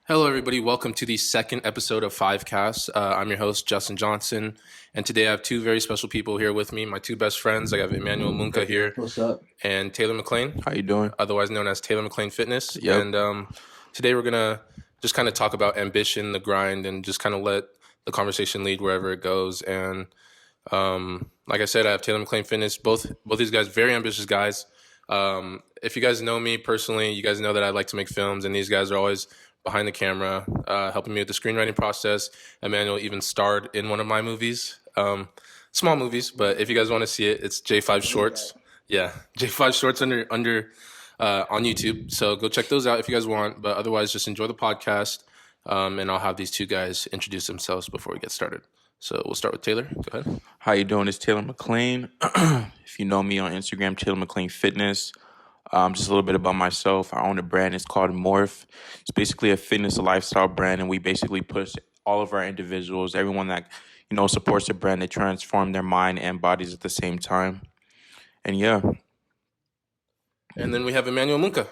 Hello, everybody. Welcome to the second episode of FiveCast. I'm your host, Justin Johnson, and today I have two very special people here with me. My two best friends. I have Emmanuel Munka here What's up? and Taylor McClain, How you doing? otherwise known as Taylor McClain Fitness. Yep. And today we're gonna just kind of talk about ambition, the grind, and just kind of let the conversation lead wherever it goes. And like I said, I have Taylor McClain Fitness. Both these guys, very ambitious guys. If you guys know me personally, you guys know that I like to make films, and these guys are always behind the camera, helping me with the screenwriting process. Emmanuel even starred in one of my movies, small movies, but if you guys want to see it, it's J5 Shorts. Yeah, J5 Shorts under on YouTube. So go check those out if you guys want. But otherwise, just enjoy the podcast, and I'll have these two guys introduce themselves before we get started. So we'll start with Taylor. Go ahead. How you doing? It's Taylor McClain. If you know me on Instagram, Taylor McClain Fitness. Just a little bit about myself. I own a brand. It's called Morph. It's basically a fitness lifestyle brand, and we basically push all of our individuals, everyone that supports the brand, to transform their mind and bodies at the same time. And yeah, And then we have Emmanuel Munka.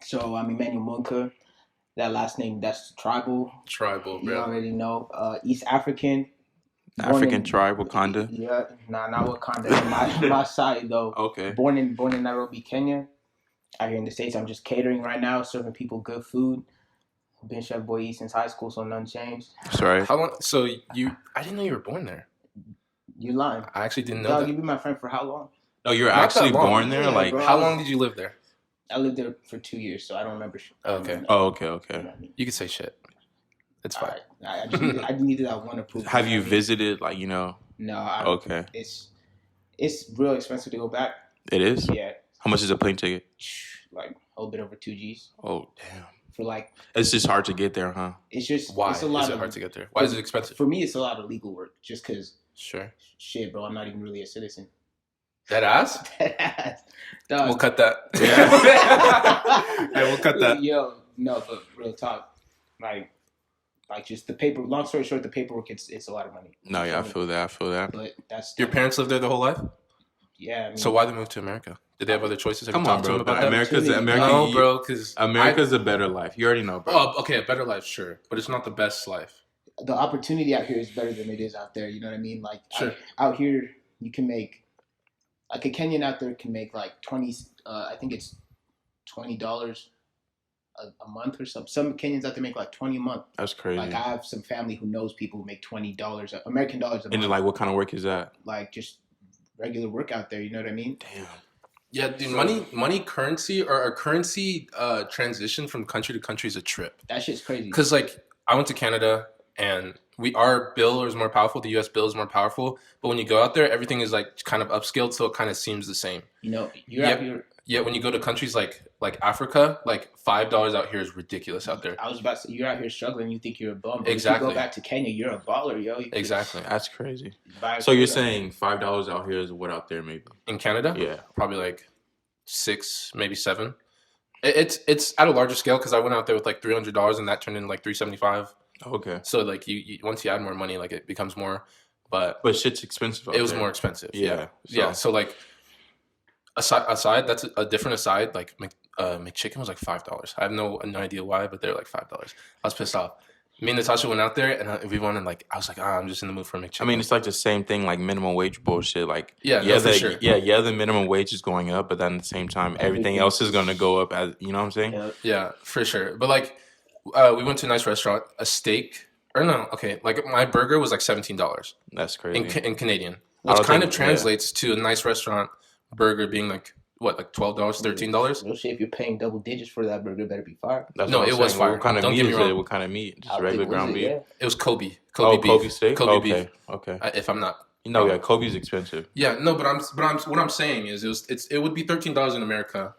So I'm Emmanuel Munka. That last name, that's tribal. Tribal, You bro. already know. East African. African tribe, Wakanda. Yeah, not Wakanda. My side though. Okay. Born in Nairobi, Kenya. Out here in the States, I'm just catering right now, serving people good food. Been Chef Boy East since high school, so none changed. Sorry. How long? So I didn't know you were born there. You lying? I actually didn't know Dog, that. you been my friend for how long? No, you were Not that actually long. born there. Yeah, Like, bro. How long did you live there? I lived there for 2 years, so I don't remember. Okay. oh, okay. You know Okay. what I mean? You could say shit. It's fine. Alright. I just needed that one approval. Have you know what I mean? visited? No. Okay. It's real expensive to go back. It is. Yeah, How much is a plane ticket? like a whole bit over 2 Gs Oh, damn. for like. It's just hard to get there, huh? It's just Why It's a lot is it of, hard to get there? Why is it expensive? For me, it's a lot of legal work. Just because Sure. shit, bro, I'm not even really a citizen. That ass? Dog. We'll cut that. Hey, we'll cut that. Yo, no, but real talk, like just the paper. Long story short, the paperwork. It's a lot of money. No, yeah, I feel that. But that's Your parents lived there their whole life? Yeah. I mean, So why they moved to America? Did they have other choices? Have Come you on, talked to bro. them about that? America's No, bro, because America's a better life. You already know, bro. Oh, okay, a better life, sure, but it's not the best life. the opportunity out here is better than it is out there. You know what I mean? Like Sure. out here, you can make like a Kenyan out there can make like 20. I think it's $20 a month or something. Some Kenyans out there make like 20 a month. That's crazy. Like I have some family who knows people who make $20 American dollars a And month. then, like, what kind of work is that? Like just regular work out there. You know what I mean? Damn. Yeah, dude, So- money currency or a currency transition from country to country is a trip. That shit's crazy. Because like I went to Canada and our bill is more powerful. The U.S. bill is more powerful, but when you go out there, everything is like kind of upscaled, so it kind of seems the same. You know, you're Yep. out here. Yet when you go to countries like Africa, like $5 out here is ridiculous out there. I was about to say, you're out here struggling. You think you're a bum. But Exactly. If you go back to Kenya, you're a baller, yo. You can Exactly. That's crazy. buy So you're food. saying $5 out here is what out there, maybe? In Canada, Yeah. probably like 6, maybe 7. It's at a larger scale because I went out there with like $300 and that turned into like $375. Okay. So like you once you add more money, like it becomes more. But But shit's expensive out it was there. more expensive. Yeah. Yeah. So like aside that's a different aside. Like McChicken was like $5. I have no idea why, but they're like $5. I was pissed off. Me and Natasha went out there and we wanted like I was like, I'm just in the mood for a McChicken. I mean, it's like the same thing, like minimum wage bullshit. Like, Yeah, no, for the, sure. the minimum wage is going up, but then at the same time, everything else is going to go up. As you know what I'm saying? Yeah. Yeah, for sure. But like, we went to a nice restaurant. A steak, or no, okay, like my burger was like $17 That's crazy. in Canadian, I which don't kind of think- translates to a nice restaurant burger being like what, like $12, $13. Real shit, if you're paying double digits for that burger, it better be fire. That's No, what I'm it was saying. fire. What kind of Don't meat get me is wrong. it? What kind of meat? I Just think regular was ground it, beef? yeah. It was Kobe Oh, beef, Kobe steak. Kobe okay. beef. Okay. If I'm not, No, yeah, Kobe's expensive. yeah, no, but I'm what I'm saying is it would be $13 in America,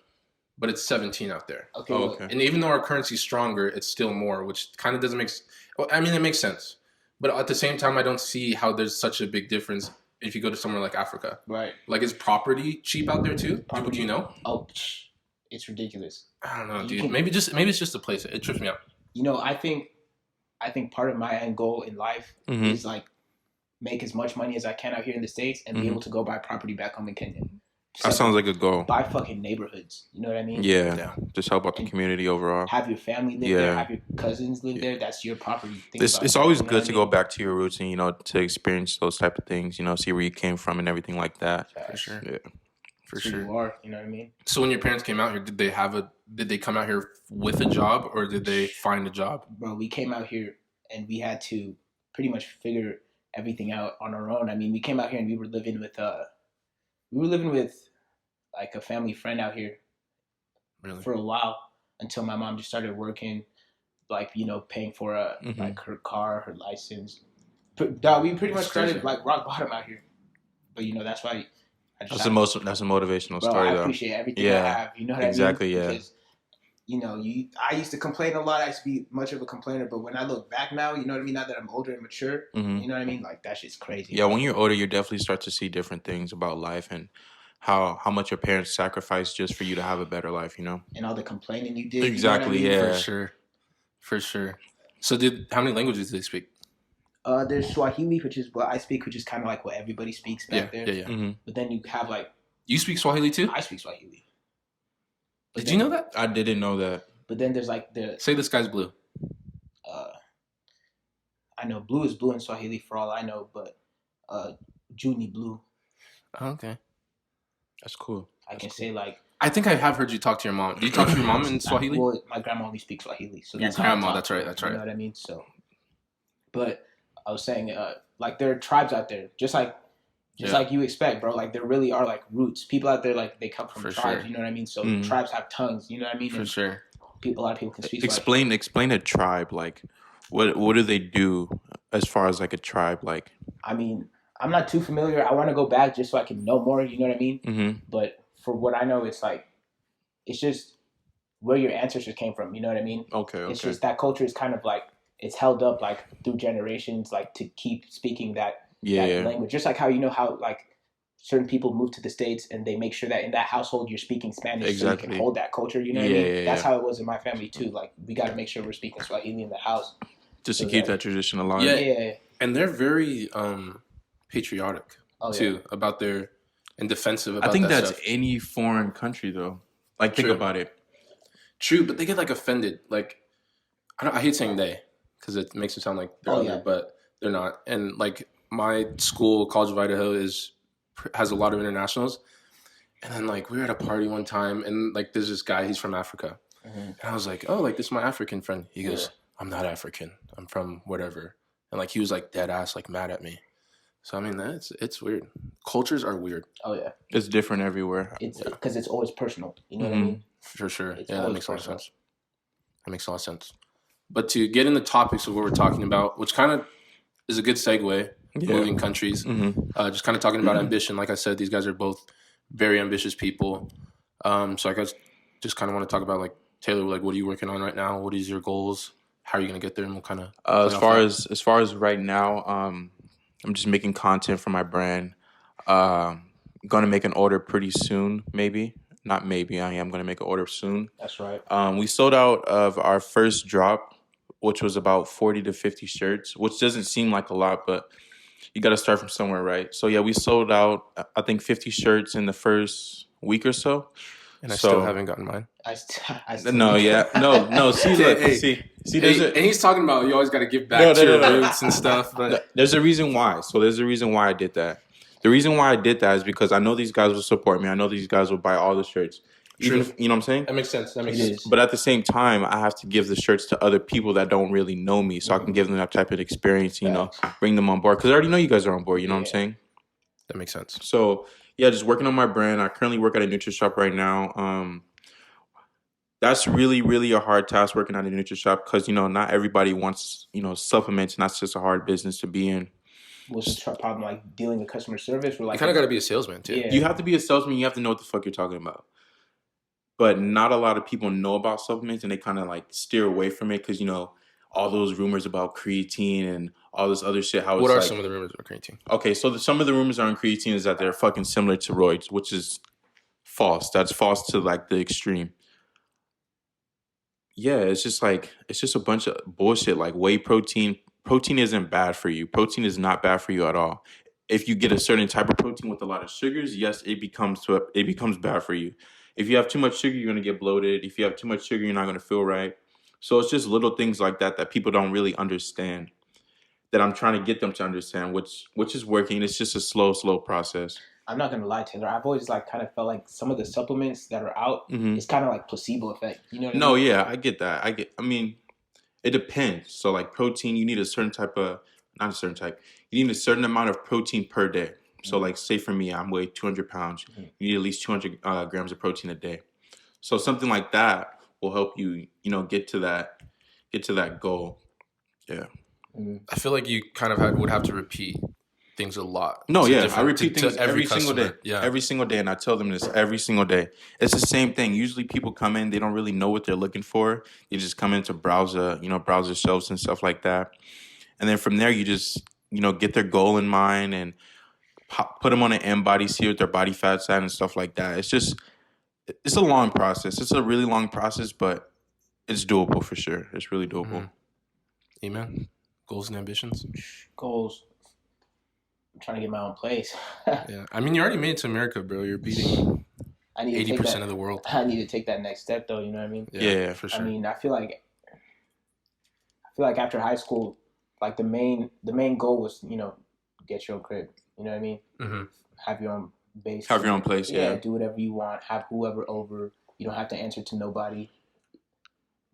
but it's 17 out there. Okay. Oh, look, okay. And even though our currency's stronger, it's still more, which kind of doesn't make. Well, I mean, it makes sense, but at the same time, I don't see how there's such a big difference if you go to somewhere like Africa. Right. Like, is property cheap out there too? Property- Do you know? Oh, it's ridiculous. I don't know, You dude. can- Maybe it's just the place. It trips me out. You know, I think part of my end goal in life Mhm. is like make as much money as I can out here in the States and be Mhm. able to go buy property back home in Kenya. That sounds like a goal. Buy fucking neighborhoods. You know what I mean? Yeah. Just help out the community overall. Have your family live there. Have your cousins live there. That's your property. It's always good to go back to your roots and, you know, to experience those type of things, you know, see where you came from and everything like that. For sure. Yeah. For Who sure. you are, you know what I mean? So when your parents came out here, did they come out here with a job or did they find a job? Bro, we came out here and we had to pretty much figure everything out on our own. I mean, we came out here and we were living with like a family friend out here for a while until my mom just started working, like, you know, paying for like her car, her license. Dog, we pretty much started like rock bottom out here. But you know, that's why that's a motivational story, I though. appreciate everything I have. You know what exactly, I mean? Yeah. Because, you know, I used to complain a lot. I used to be much of a complainer, but when I look back now, you know what I mean? Now that I'm older and mature, you know what I mean? Like, that shit's crazy. Yeah, when you're older, you definitely start to see different things about life and how much your parents sacrificed just for you to have a better life, you know? And all the complaining you did. Exactly, you know what I mean? yeah. For sure. So how many languages do they speak? There's Swahili, which is what I speak, which is kind of like what everybody speaks back there. Yeah. But then you have like... You speak Swahili too? I speak Swahili. Did you know that? I didn't know that. But then there's like Say the sky's blue. I know blue is blue in Swahili for all I know, but Juni blue. Oh, okay. That's cool. I can say like... I think I have heard you talk to your mom. Do you talk to your mom in Swahili? Well, my grandma only speaks Swahili. So your grandma, that's right. You know what I mean? So, but I was saying, like, there are tribes out there, just like you expect, bro. Like, there really are like roots. People out there, like, they come from tribes. You know what I mean? So tribes have tongues. You know what I mean? For sure. A lot of people can speak. Explain a tribe. Like, what do they do as far as like a tribe? Like, I mean, I'm not too familiar. I want to go back just so I can know more. You know what I mean? But for what I know, it's like, it's just where your ancestors came from. You know what I mean? Okay. It's just that culture is kind of like, it's held up like through generations, like to keep speaking that language. Just like how, you know, how like certain people move to the States and they make sure that in that household you're speaking Spanish so you can hold that culture. You know what I mean? That's how it was in my family too. Like, we got to make sure we're speaking Swahili in the house. Just to keep that tradition alive. Yeah. And they're very patriotic too about their and defensive about that. I think that's stuff. any foreign country though. Like, think about it. True, but they get like offended. Like, I hate saying they because it makes it sound like they're other, but they're not. And like my school, College of Idaho, has a lot of internationals. And then like we were at a party one time, and like there's this guy. He's from Africa, and I was like, oh, like this is my African friend. He goes, I'm not African. I'm from whatever. And like he was like dead ass like mad at me. So I mean it's weird. Cultures are weird. Oh yeah, it's different everywhere. It's because it's always personal. You know what I mean? For sure. It's that makes a lot of sense. That makes a lot of sense. But to get in the topics of what we're talking about, which kind of is a good segue, moving countries, just kind of talking about ambition. Like I said, these guys are both very ambitious people. So I guess just kind of want to talk about like Taylor, like what are you working on right now? What is your goals? How are you going to get there? And what kind of as far as right now, I'm just making content for my brand. Going to make an order pretty soon, maybe. Not maybe, I am going to make an order soon. That's right. We sold out of our first drop, which was about 40 to 50 shirts, which doesn't seem like a lot, but you got to start from somewhere, right? So, yeah, we sold out, I think, 50 shirts in the first week or so. And I still haven't gotten mine. No. See, look, see. And he's talking about you always got to give back to your roots and stuff. But there's a reason why. So there's a reason why I did that. The reason why I did that is because I know these guys will support me. I know these guys will buy all the shirts. Even if, you know what I'm saying? That makes sense. Sense. But at the same time, I have to give the shirts to other people that don't really know me, so I can give them that type of experience. You know, bring them on board because I already know you guys are on board. You know what I'm saying? That makes sense. So yeah, just working on my brand. I currently work at a Nutri shop right now. That's really, really a hard task working at a Nutri shop because, you know, not everybody wants, you know, supplements. And that's just a hard business to be in. What's the problem, like dealing with customer service? Or like, you kind of got to be a salesman too. Yeah. You have to be a salesman. You have to know what the fuck you're talking about. But not a lot of people know about supplements, and they kind of like steer away from it because, you know, all those rumors about creatine and all this other shit. What are some of the rumors about creatine? Okay, so some of the rumors on creatine is that they're fucking similar to roids, which is false. That's false to like the extreme. Yeah, it's just a bunch of bullshit. Like whey protein. Protein isn't bad for you. Protein is not bad for you at all. if you get a certain type of protein with a lot of sugars, yes, it becomes bad for you. If you have too much sugar, you're gonna get bloated. If you have too much sugar, you're not gonna feel right. So it's just little things like that people don't really understand. That I'm trying to get them to understand, which is working. It's just a slow process. I'm not gonna lie, Taylor. I've always like kind of felt like some of the supplements that are out, it's kind of like placebo effect. You know what I mean? No, yeah, I get that. I mean, it depends. So like protein, you need a certain type of, not a certain type. You need a certain amount of protein per day. So like, say for me, I'm weigh 200 pounds. You need at least 200 grams of protein a day. So something like that will help you, get to that goal. Yeah. I feel like you kind of would have to repeat things a lot. No, yeah, I repeat things every single day. Yeah. Every single day, and I tell them this every single day. It's the same thing. Usually people come in, they don't really know what they're looking for. They just come in to browse the shelves and stuff like that. And then from there, you just, get their goal in mind and put them on an M-body, see what their body fat's at and stuff like that. It's a long process. It's a really long process, but it's doable for sure. It's really doable. Amen. Goals and ambitions? Goals. I'm trying to get my own place. Yeah. I mean, you already made it to America, bro. You're beating 80% of the world. I need to take that next step, though. You know what I mean? Yeah, for sure. I mean, I feel like after high school, like the main goal was, get your own crib. You know what I mean? Mm-hmm. Have your own base. Have your own place, yeah. Do whatever you want. Have whoever over. You don't have to answer to nobody.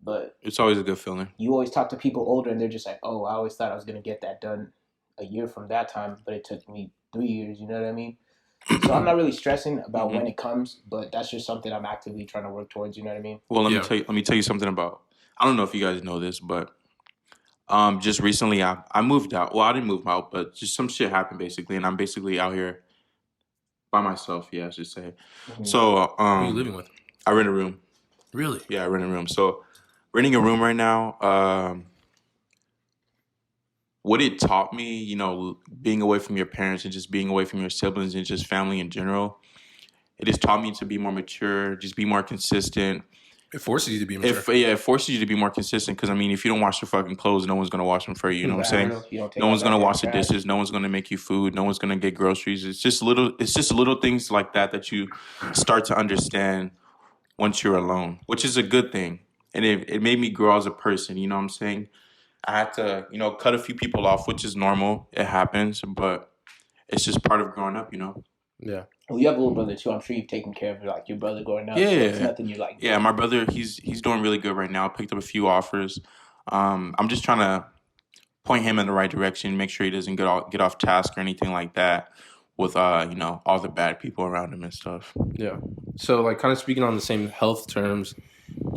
But it's always a good feeling. You always talk to people older, and they're just like, "Oh, I always thought I was gonna get that done a year from that time, but it took me 3 years." You know what I mean? So I'm not really stressing about when it comes, but that's just something I'm actively trying to work towards. You know what I mean? Well, let me tell you something about. I don't know if you guys know this, but just recently I moved out. Well, I didn't move out, but just some shit happened basically, and I'm basically out here by myself. Yeah, I should say. Mm-hmm. So, who are you living with? I rent a room. Really? Yeah, I rent a room. So, renting a room right now, what it taught me, being away from your parents and just being away from your siblings and just family in general, it has taught me to be more mature, just be more consistent. It forces you to be mature. It forces you to be more consistent because, I mean, if you don't wash your fucking clothes, no one's going to wash them for you. You know what I'm saying? No one's going to wash the dishes. No one's going to make you food. No one's going to get groceries. It's just little things like that you start to understand once you're alone, which is a good thing. And it made me grow as a person, you know what I'm saying? I had to, cut a few people off, which is normal. It happens, but it's just part of growing up, Yeah. Well, you have a little brother too. I'm sure you've taken care of your brother growing up. Yeah. So it's nothing you like. Yeah, my brother, he's doing really good right now. I picked up a few offers. I'm just trying to point him in the right direction, make sure he doesn't get off task or anything like that with all the bad people around him and stuff. Yeah. So like kind of speaking on the same health terms,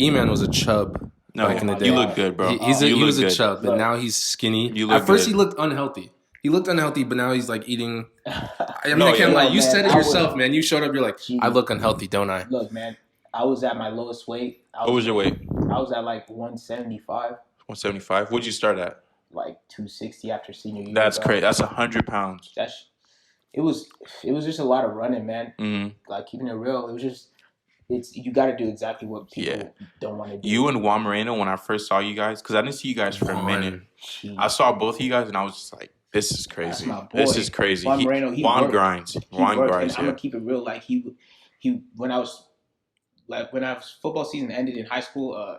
E-Man was a chub back in the day. You look good, bro. He was a chub, but now he's skinny. At first he looked unhealthy. He looked unhealthy, but now he's like eating. I can't lie. You said it yourself, man. You showed up. You're like, I look unhealthy, don't I? Look, man. I was at my lowest weight. What was your weight? I was at like 175. 175. What'd you start at? Like 260 after senior year. That's crazy. That's 100 pounds. It was just a lot of running, man. Mm-hmm. Like keeping it real. It was just. You got to do exactly what people don't want to do. You and Juan Moreno, when I first saw you guys, because I didn't see you guys for a minute. I saw both of you guys, and I was just like, "This is crazy. This is crazy." Juan Moreno, Juan grinds. Juan grinds. I'm gonna keep it real. Like he when I was football season ended in high school,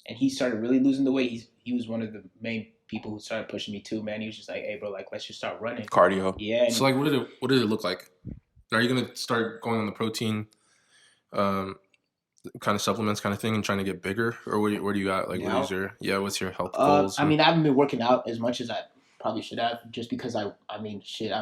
and he started really losing the weight. He was one of the main people who started pushing me too. Man, he was just like, "Hey, bro, like let's just start running cardio." Yeah. So like, what did it look like? Are you gonna start going on the protein? Kind of supplements kind of thing and trying to get bigger, or where do you at? Like, what's your health goals? I mean, I haven't been working out as much as I probably should have, just because I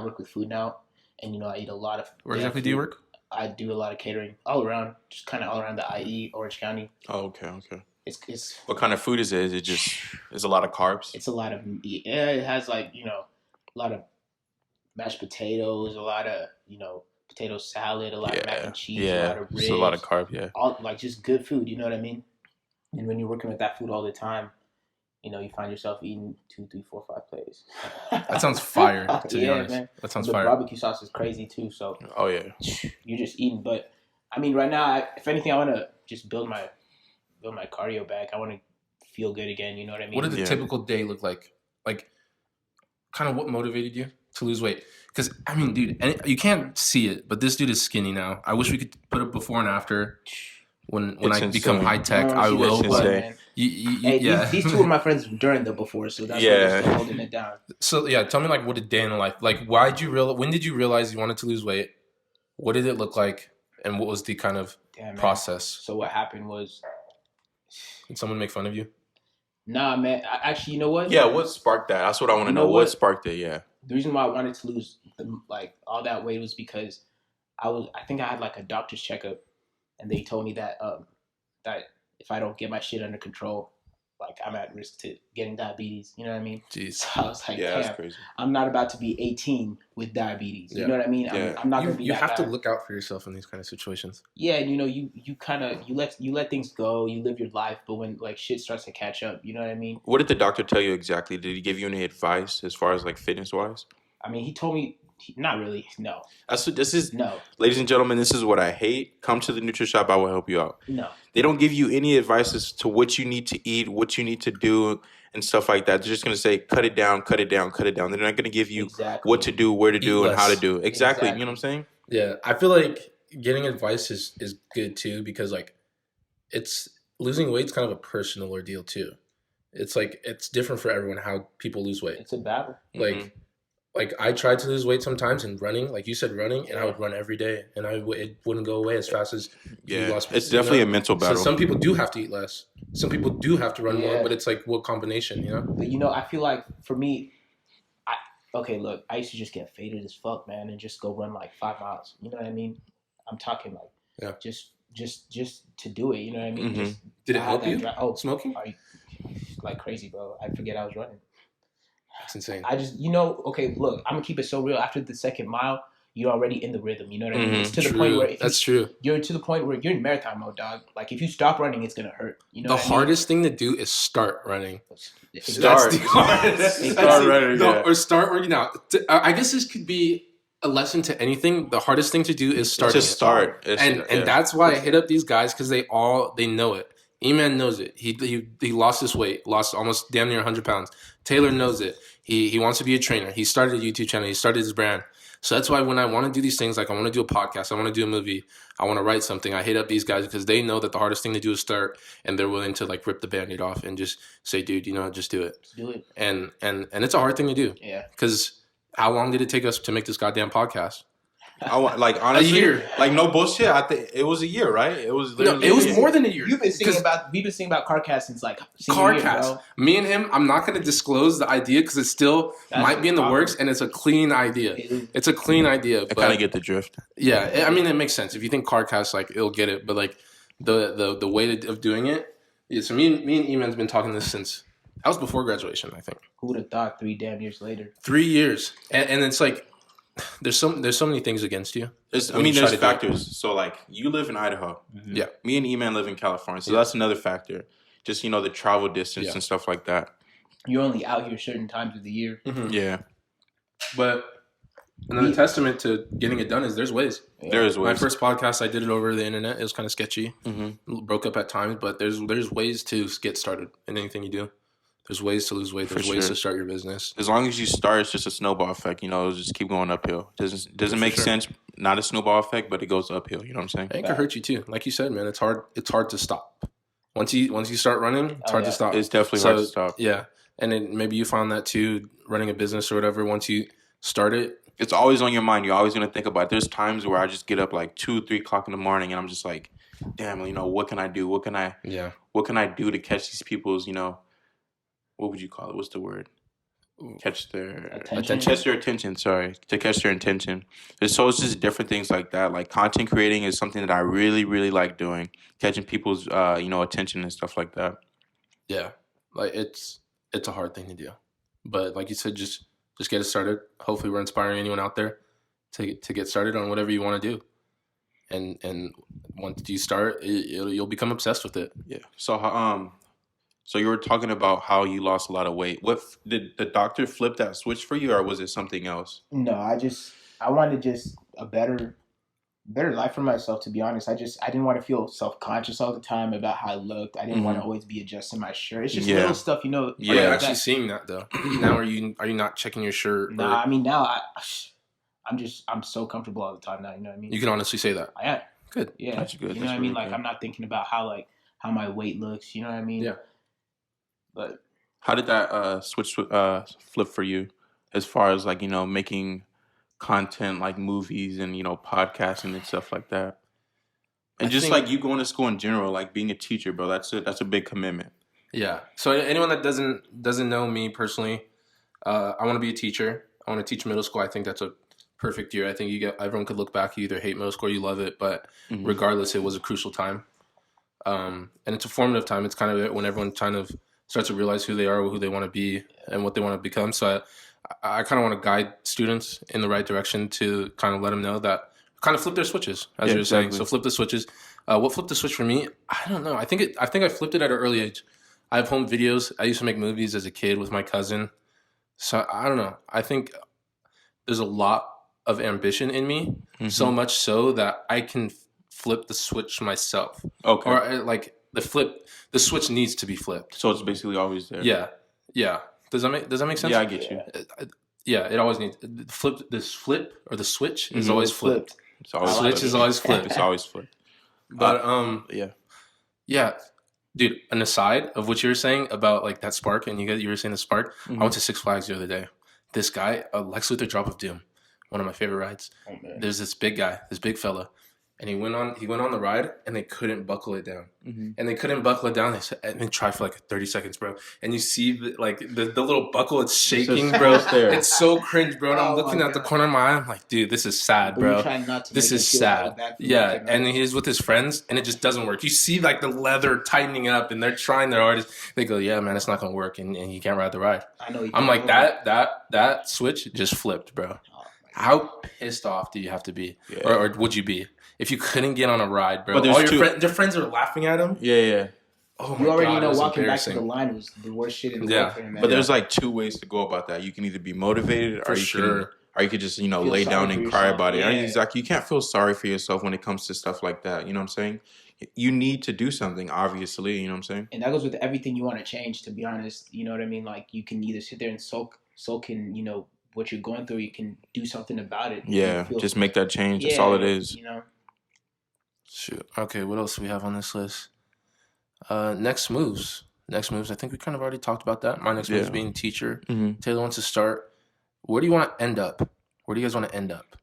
work with food now, and I eat a lot of. Where exactly do you work? I do a lot of catering all around, just kind of all around the IE, Orange County. Oh, okay. It's. What kind of food is it? Is it just? Is a lot of carbs? It's a lot of it has like a lot of mashed potatoes, a lot of potato salad, a lot of mac and cheese, a lot of ribs. It's a lot of carb, yeah. All like just good food, you know what I mean? And when you're working with that food all the time, you find yourself eating 2, 3, 4, 5 plates. That sounds fire, to be honest. Man. That sounds fire. The barbecue sauce is crazy too, so you're just eating. But I mean, right now, if anything, I want to just build my cardio back. I want to feel good again. You know what I mean? What did the typical day look like? Like, kind of what motivated you? to lose weight? Because I mean, dude, and you can't see it, but this dude is skinny now. I wish we could put a before and after. When I become high tech, I will. But these two were my friends during the before, so that's why they're still holding it down. So yeah, tell me like what a day in the life. Like, when did you realize you wanted to lose weight? What did it look like, and what was the kind of process? So what happened was, did someone make fun of you? Nah, man. Actually, you know what? Yeah, what sparked that? That's what I want to know. What sparked it? Yeah. The reason why I wanted to lose all that weight was because I think I had like a doctor's checkup, and they told me that that if I don't get my shit under control, like I'm at risk to getting diabetes. You know what I mean? Jeez. So I was like, yeah, that's crazy. I'm not about to be 18 with diabetes. You know what I mean? Yeah. I'm not gonna be. You have to look out for yourself in these kind of situations. Yeah, and you let things go, you live your life, but when like shit starts to catch up, you know what I mean? What did the doctor tell you exactly? Did he give you any advice as far as like fitness wise? I mean, he told me. Not really, no. No. Ladies and gentlemen, this is what I hate. Come to the NutriShop. I will help you out. No. They don't give you any advice as to what you need to eat, what you need to do, and stuff like that. They're just going to say, cut it down, cut it down, cut it down. They're not going to give you what to do, where to do, and how to do. Exactly. You know what I'm saying? Yeah. I feel like getting advice is good too, because like losing weight's kind of a personal ordeal too. It's like, it's different for everyone how people lose weight. It's a battle. Like I tried to lose weight sometimes in running, like you said, running, and I would run every day, and it wouldn't go away as fast as you lost. It's definitely a mental battle. So some people do have to eat less. Some people do have to run more, but it's like what combination, you know? But I feel like for me, look, I used to just get faded as fuck, man, and just go run like 5 miles. You know what I mean? I'm talking like just to do it. You know what I mean? Mm-hmm. Did it help you? Smoking? Like crazy, bro. I forget I was running. That's insane. I just, okay, look, I'm going to keep it so real. After the second mile, you're already in the rhythm. You know what I mean? It's to the point where you're to the point where you're in marathon mode, dog. Like if you stop running, it's going to hurt. You know the hardest thing to do is start running. Start running. Or start working out. I guess this could be a lesson to anything. The hardest thing to do is start. Just start. And that's why I hit up these guys, because they know it. E-Man knows it. He lost his weight, lost almost damn near 100 pounds. Taylor knows it. He wants to be a trainer. He started a YouTube channel. He started his brand. So that's why when I want to do these things, like I want to do a podcast, I want to do a movie, I want to write something, I hit up these guys because they know that the hardest thing to do is start, and they're willing to like rip the Band-Aid off and just say, dude, just do it. Just do it. And it's a hard thing to do. Yeah. Because how long did it take us to make this goddamn podcast? Honestly, a year. Like no bullshit. I think it was a year, right? It was more than a year. We've been singing about CarCast since like CarCast. Me and him, I'm not going to disclose the idea because it still might be in the works, and it's a clean idea. It's a clean idea. I kind of get the drift. Yeah, I mean it makes sense if you think CarCast, like it'll get it, but like the way of doing it. Yeah, so me and E-Man's been talking this since that was before graduation, I think. Who would have thought 3 damn years later? 3 years, and it's like. There's so many things against you. There's factors. So like you live in Idaho. Mm-hmm. Yeah. Me and E-Man live in California. So that's another factor. Just, the travel distance and stuff like that. You're only out here certain times of the year. Mm-hmm. Yeah. But another testament to getting it done is there's ways. Yeah. There is ways. My first podcast, I did it over the internet. It was kind of sketchy. Mm-hmm. Broke up at times, but there's ways to get started in anything you do. There's ways to lose weight. There's ways to start your business. As long as you start, it's just a snowball effect. It'll just keep going uphill. Doesn't make sense. Not a snowball effect, but it goes uphill. You know what I'm saying? It can hurt you too. Like you said, man, it's hard. It's hard to stop. Once you start running, it's hard to stop. It's definitely hard to stop. Yeah, and maybe you found that too, running a business or whatever. Once you start it, it's always on your mind. You're always gonna think about it. There's times where I just get up like 2-3 o'clock in the morning, and I'm just like, damn, what can I do? What can I do to catch these people's, what would you call it? What's the word? Catch their attention. Sorry, to catch their attention. So it's just different things like that. Like content creating is something that I really, really like doing. Catching people's, attention and stuff like that. Yeah, like it's a hard thing to do, but like you said, just get it started. Hopefully, we're inspiring anyone out there to get started on whatever you want to do. And once you start, you'll become obsessed with it. Yeah. So you were talking about how you lost a lot of weight. What did the doctor flip that switch for you, or was it something else? No, I wanted just a better better life for myself, to be honest. I didn't want to feel self-conscious all the time about how I looked. I didn't want to always be adjusting my shirt. It's just little stuff, you know. Yeah, are you actually seeing that though? Now are you not checking your shirt? Nah, I mean now I'm so comfortable all the time now, you know what I mean? You can honestly say that. I am. Good. Yeah. That's good. You know what I mean? Like I'm not thinking about how my weight looks, you know what I mean? Yeah. But how did that switch flip for you as far as like, you know, making content like movies and, you know, podcasting and stuff like that? And just like you going to school in general, like being a teacher, bro, that's a big commitment. Yeah. So anyone that doesn't know me personally, I want to be a teacher. I want to teach middle school. I think that's a perfect year. I think everyone could look back. You either hate middle school or you love it, but regardless, it was a crucial time. And it's a formative time. It's kind of when everyone kind of starts to realize who they are, who they want to be, and what they want to become. So I kind of want to guide students in the right direction to kind of let them know that kind of flip their switches, as you're saying. So flip the switches. What flipped the switch for me? I don't know. I think I flipped it at an early age. I have home videos. I used to make movies as a kid with my cousin. So I don't know. I think there's a lot of ambition in me, so much so that I can flip the switch myself. Okay. Or like the switch needs to be flipped. So it's basically always there. Yeah. Does that make sense? Yeah, I get you. Yeah, it always needs the switch is always flipped. It's always switch is always flipped. It's always flipped. But yeah, dude. An aside of what you were saying about like that spark, and you were saying the spark. I went to Six Flags the other day. This guy, Lex Luthor Drop of Doom, one of my favorite rides. Oh, man. There's this big guy, this big fella. And he went on the ride, and they couldn't buckle it down. And they couldn't buckle it down. And they tried for like 30 seconds, bro. And you see the little buckle, it's shaking, bro. It's so cringe, bro. And I'm looking at the corner of my eye. I'm like, dude, this is sad, bro. This is sad. Yeah. And he's with his friends, and it just doesn't work. You see like the leather tightening up, and they're trying their hardest. They go, yeah, man, it's not gonna work, and you can't ride the ride. I know. I'm like that switch just flipped, bro. How pissed off do you have to be, or would you be? If you couldn't get on a ride, bro, all your friends are laughing at him. Yeah. Oh my God, know walking back to the line was the worst shit in the world for him, man. But there's like two ways to go about that. You can either be motivated, or you could just lay down and cry about it. Exactly. You can't feel sorry for yourself when it comes to stuff like that. You know what I'm saying? You need to do something, obviously. You know what I'm saying? And that goes with everything you want to change. To be honest, you know what I mean. Like you can either sit there and sulk in what you're going through. You can do something about it. Yeah, just make that change. That's all it is. You know. Shoot. Okay, what else do we have on this list? Next moves. I think we kind of already talked about that. My next move is being teacher. Taylor wants to start. Where do you want to end up? Where do you guys want to end up?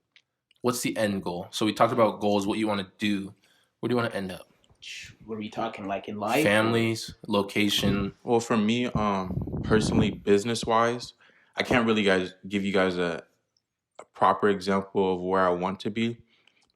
What's the end goal? So we talked about goals, what you want to do. Where do you want to end up? What are we talking, like in life? Families, location. Well, for me, personally, business-wise, I can't really give you guys a proper example of where I want to be.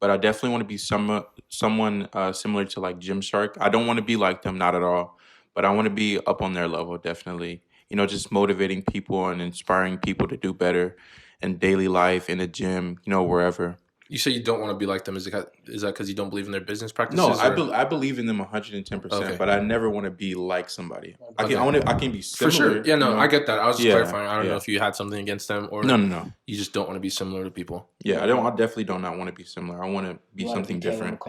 But I definitely want to be someone similar to like Gymshark. I don't want to be like them, not at all. But I want to be up on their level, definitely. Just motivating people and inspiring people to do better in daily life, in the gym, wherever. You say you don't want to be like them. Is that because you don't believe in their business practices? No, I believe in them 110%, but I never want to be like somebody. I can be similar. For sure. Yeah, no, I get that. I was just clarifying. I don't know if you had something against them or no. You just don't want to be similar to people. Yeah, I definitely do not want to be similar. I want to be something different.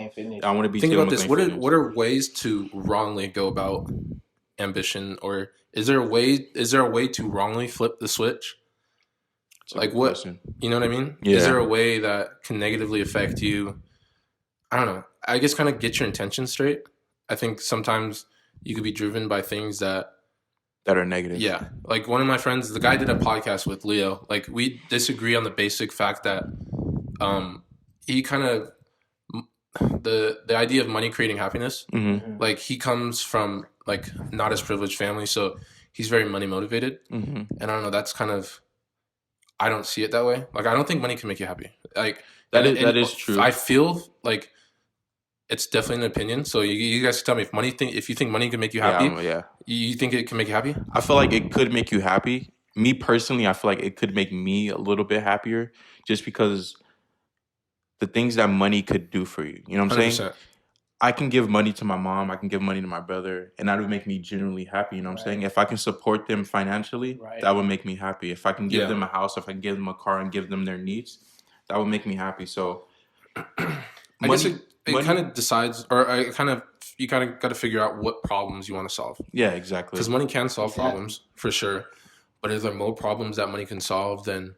I want to be. Think about this. What are ways to wrongly go about ambition, or is there a way to wrongly flip the switch? Like what? Question. You know what I mean? Yeah. Is there a way that can negatively affect you? I don't know. I guess kind of get your intentions straight. I think sometimes you could be driven by things that are negative. Yeah. Like one of my friends, the guy did a podcast with Leo. Like we disagree on the basic fact that he kind of the idea of money creating happiness. Like he comes from like not as privileged family, so he's very money motivated. And I don't know, that's kind of, I don't see it that way. Like, I don't think money can make you happy. Like that is true. I feel like it's definitely an opinion. So you guys can tell me if you think money can make you happy. Yeah. You think it can make you happy? I feel like it could make you happy. Me personally, I feel like it could make me a little bit happier, just because the things that money could do for you. You know what I'm 100%. Saying? I can give money to my mom. I can give money to my brother, and that would make me genuinely happy. You know what I'm saying? If I can support them financially, that would make me happy. If I can give them a house, if I can give them a car and give them their needs, that would make me happy. So I guess it kind of decides, or you kind of got to figure out what problems you want to solve. Yeah, exactly. Because money can solve problems for sure, but is there more problems that money can solve than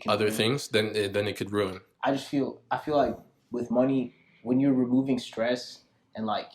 other things? Then it could ruin. I feel like with money, when you're removing stress and like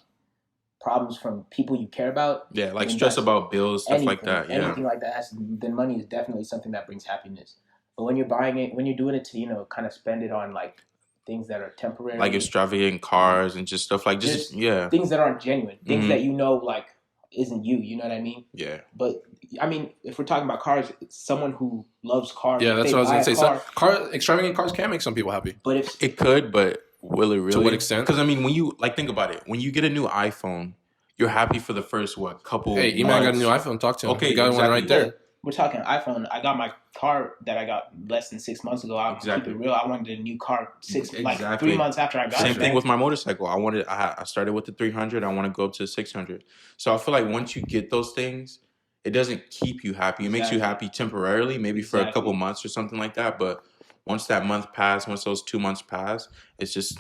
problems from people you care about, like stress about bills, stuff like that. Yeah, anything like that, then money is definitely something that brings happiness. But when you're buying it, when you're doing it to kind of spend it on like things that are temporary, like extravagant cars and just stuff like things that aren't genuine, things that like isn't you. You know what I mean? Yeah. But I mean, if we're talking about cars, someone who loves cars, yeah, that's what I was gonna say. Extravagant cars can make some people happy, but if it could, but will it really? To what extent? Because I mean, when you think about it, when you get a new iPhone, you're happy for the first couple. Hey, Emmanuel got a new iPhone. Talk to him. Okay, you got one right there. We're talking iPhone. I got my car that I got less than 6 months ago. I'll keep it real. I wanted a new car 3 months after I got it. Same thing with my motorcycle. I started with the 300. I want to go up to 600. So I feel like once you get those things, it doesn't keep you happy. It makes you happy temporarily, maybe for a couple months or something like that. But once that month passed, once those 2 months pass, it's just,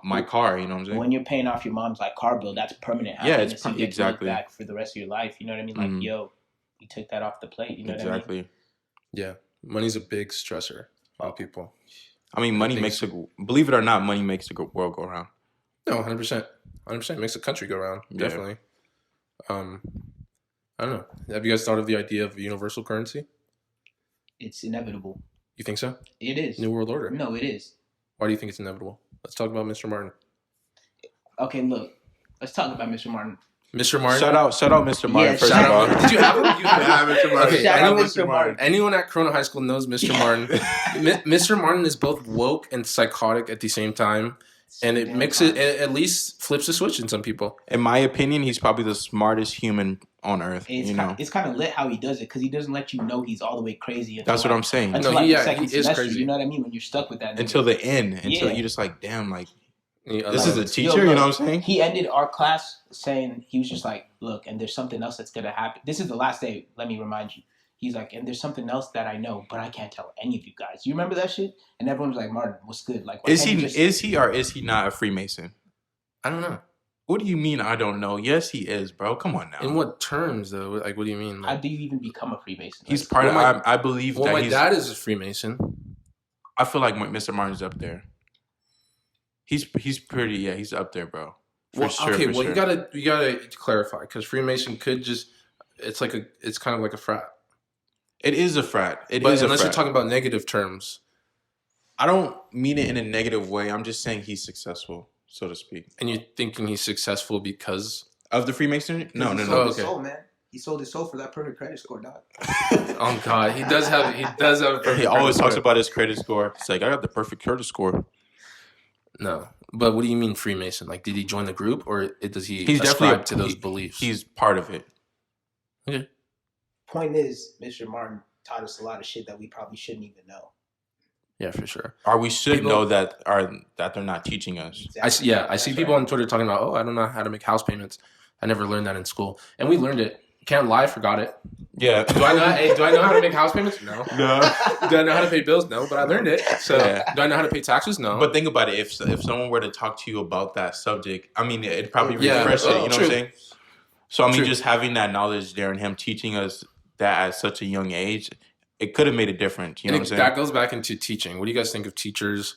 my car, you know what I'm saying? When you're paying off your mom's like car bill, that's permanent happiness. Yeah, it's exactly. Back for the rest of your life, you know what I mean? Like, yo, you took that off the plate, you know what I mean? Yeah. Money's a big stressor on people. I mean, believe it or not, money makes the world go around. No, 100%. 100% makes the country go around. Yeah. Definitely. I don't know. Have you guys thought of the idea of universal currency? It's inevitable. You think so? It is. New World Order. No, it is. Why do you think it's inevitable? Let's talk about Mr. Martin. Okay, look. Let's talk about Mr. Martin. Mr. Martin. Shout out Mr. Martin. First of all. Did you have him? You have Mr. Martin. Okay, shout out Mr. Martin. Anyone at Corona High School knows Mr. Martin. Mr. Martin is both woke and psychotic at the same time. And it at least flips the switch in some people. In my opinion, he's probably the smartest human on earth. It's kind of lit how he does it because he doesn't let you know he's all the way crazy. That's what I'm saying. Until he is crazy. You know what I mean? When you're stuck with that. Until the end. Until you're just like, damn, like, this is a teacher, you know what I'm saying? He ended our class saying, he was just like, look, and there's something else that's going to happen. This is the last day, let me remind you. He's like, and there's something else that I know, but I can't tell any of you guys. You remember that shit? And everyone was like, Martin, what's good? Like, is he or is he not a Freemason? I don't know. What do you mean I don't know? Yes, he is, bro. Come on now. In what terms, though? Like, what do you mean? Like, how do you even become a Freemason? He's part of. I believe that. My dad is a Freemason. I feel like Mr. Martin's up there. He's pretty. Yeah, he's up there, bro. Okay, you gotta clarify because Freemason could just. It's kind of like a frat. It is a frat. Unless you're talking about negative terms. I don't mean it in a negative way. I'm just saying he's successful, so to speak. And you're thinking he's successful because of the Freemasonry? No. His soul, man. He sold his soul for that perfect credit score, dog. Oh God, he does have a perfect. He always talks about his credit score. It's like, I got the perfect credit score. No, but what do you mean Freemason? Like, did he join the group or does he ascribe to those beliefs? He's part of it. Okay. Point is, Mr. Martin taught us a lot of shit that we probably shouldn't even know. Yeah, for sure. Or we should know that they're not teaching us. Exactly. I see people on Twitter talking about, I don't know how to make house payments. I never learned that in school. And we learned it. Can't lie, forgot it. Yeah. Do I know how to make house payments? No. Do I know how to pay bills? No, but I learned it. So do I know how to pay taxes? No. But think about it. If someone were to talk to you about that subject, I mean, it'd probably refresh it. You know what I'm saying? So, I mean, just having that knowledge there and him teaching us that at such a young age, it could have made a difference. You know what I'm saying? That goes back into teaching. What do you guys think of teachers?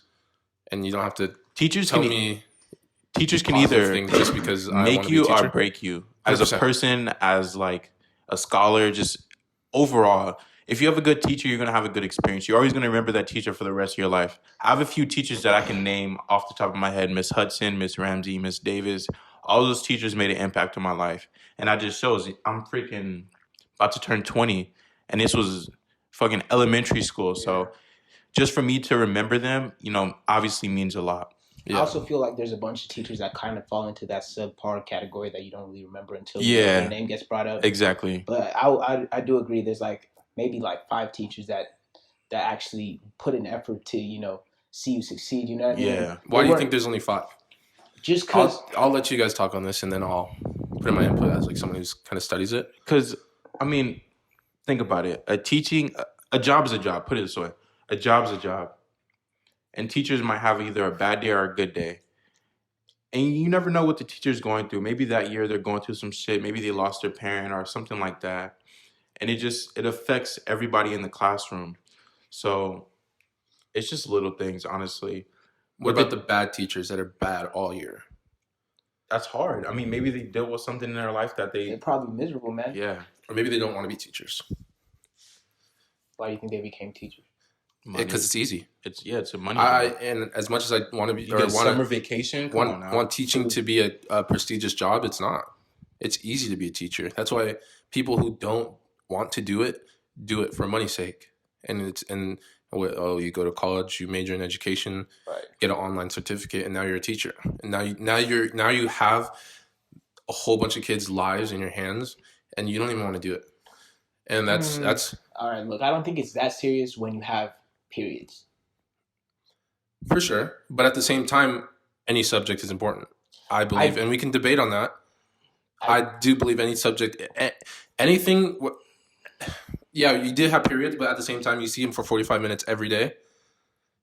And you don't have to Teachers can either just because make you or break you. As 100%. A person, as like a scholar, just overall. If you have a good teacher, you're going to have a good experience. You're always going to remember that teacher for the rest of your life. I have a few teachers that I can name off the top of my head. Miss Hudson, Miss Ramsey, Miss Davis. All those teachers made an impact on my life. And that just shows I'm freaking about to turn 20. And this was fucking elementary school. So just for me to remember them, obviously means a lot. Yeah. I also feel like there's a bunch of teachers that kind of fall into that subpar category that you don't really remember until their name gets brought up. Exactly. But I do agree. There's maybe 5 teachers that actually put an effort to see you succeed. You know what I mean? Yeah. Why do you think there's only 5? Just because I'll let you guys talk on this and then I'll put in my input as someone who's kind of studies it. Because I mean, think about it. A job is a job. Put it this way: a job is a job. And teachers might have either a bad day or a good day. And you never know what the teacher's going through. Maybe that year they're going through some shit. Maybe they lost their parent or something like that. And it affects everybody in the classroom. So it's just little things, honestly. What about the bad teachers that are bad all year? That's hard. I mean, maybe they dealt with something in their life that They're probably miserable, man. Yeah. Or maybe they don't want to be teachers. Why do you think they became teachers? Because it's easy. It's a money. And as much as I want to be, you get summer vacation, want teaching to be a prestigious job, it's not. It's easy to be a teacher. That's why people who don't want to do it for money's sake. And you go to college, you major in education, right, get an online certificate, and now you're a teacher. And now you have a whole bunch of kids' lives in your hands, and you don't even want to do it. And that's all right. Look, I don't think it's that serious when you have periods. For sure, but at the same time, any subject is important. I believe, and we can debate on that. I do believe any subject, anything. Yeah, you did have periods, but at the same time, you see them for 45 minutes every day,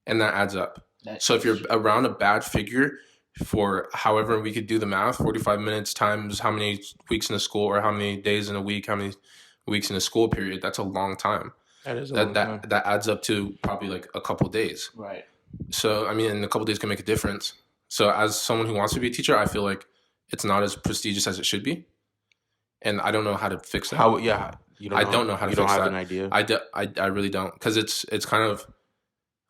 and that adds up. So if you're around a bad figure for however we could do the math, 45 minutes times how many weeks in a school or how many days in a week, how many weeks in a school period, that's a long time. That is a long time. That adds up to probably like a couple of days. Right. So, I mean, a couple of days can make a difference. So as someone who wants to be a teacher, I feel like it's not as prestigious as it should be. And I don't know how to fix that. I don't know how to fix that. You don't have an idea? I really don't. Because it's kind of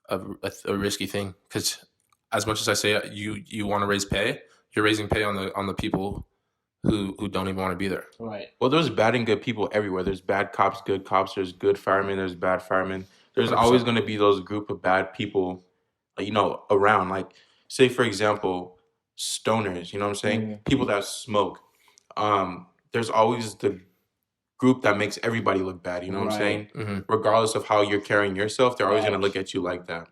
a risky thing. Because as much as I say you want to raise pay, you're raising pay on the people who don't even want to be there. Right. Well, there's bad and good people everywhere. There's bad cops, good cops. There's good firemen. There's bad firemen. There's 100%. Always going to be those group of bad people, around. Like, say, for example, stoners, you know what I'm saying? Mm-hmm. People that smoke. There's always the group that makes everybody look bad, you know what I'm saying? Mm-hmm. Regardless of how you're carrying yourself, they're always going to look at you like that.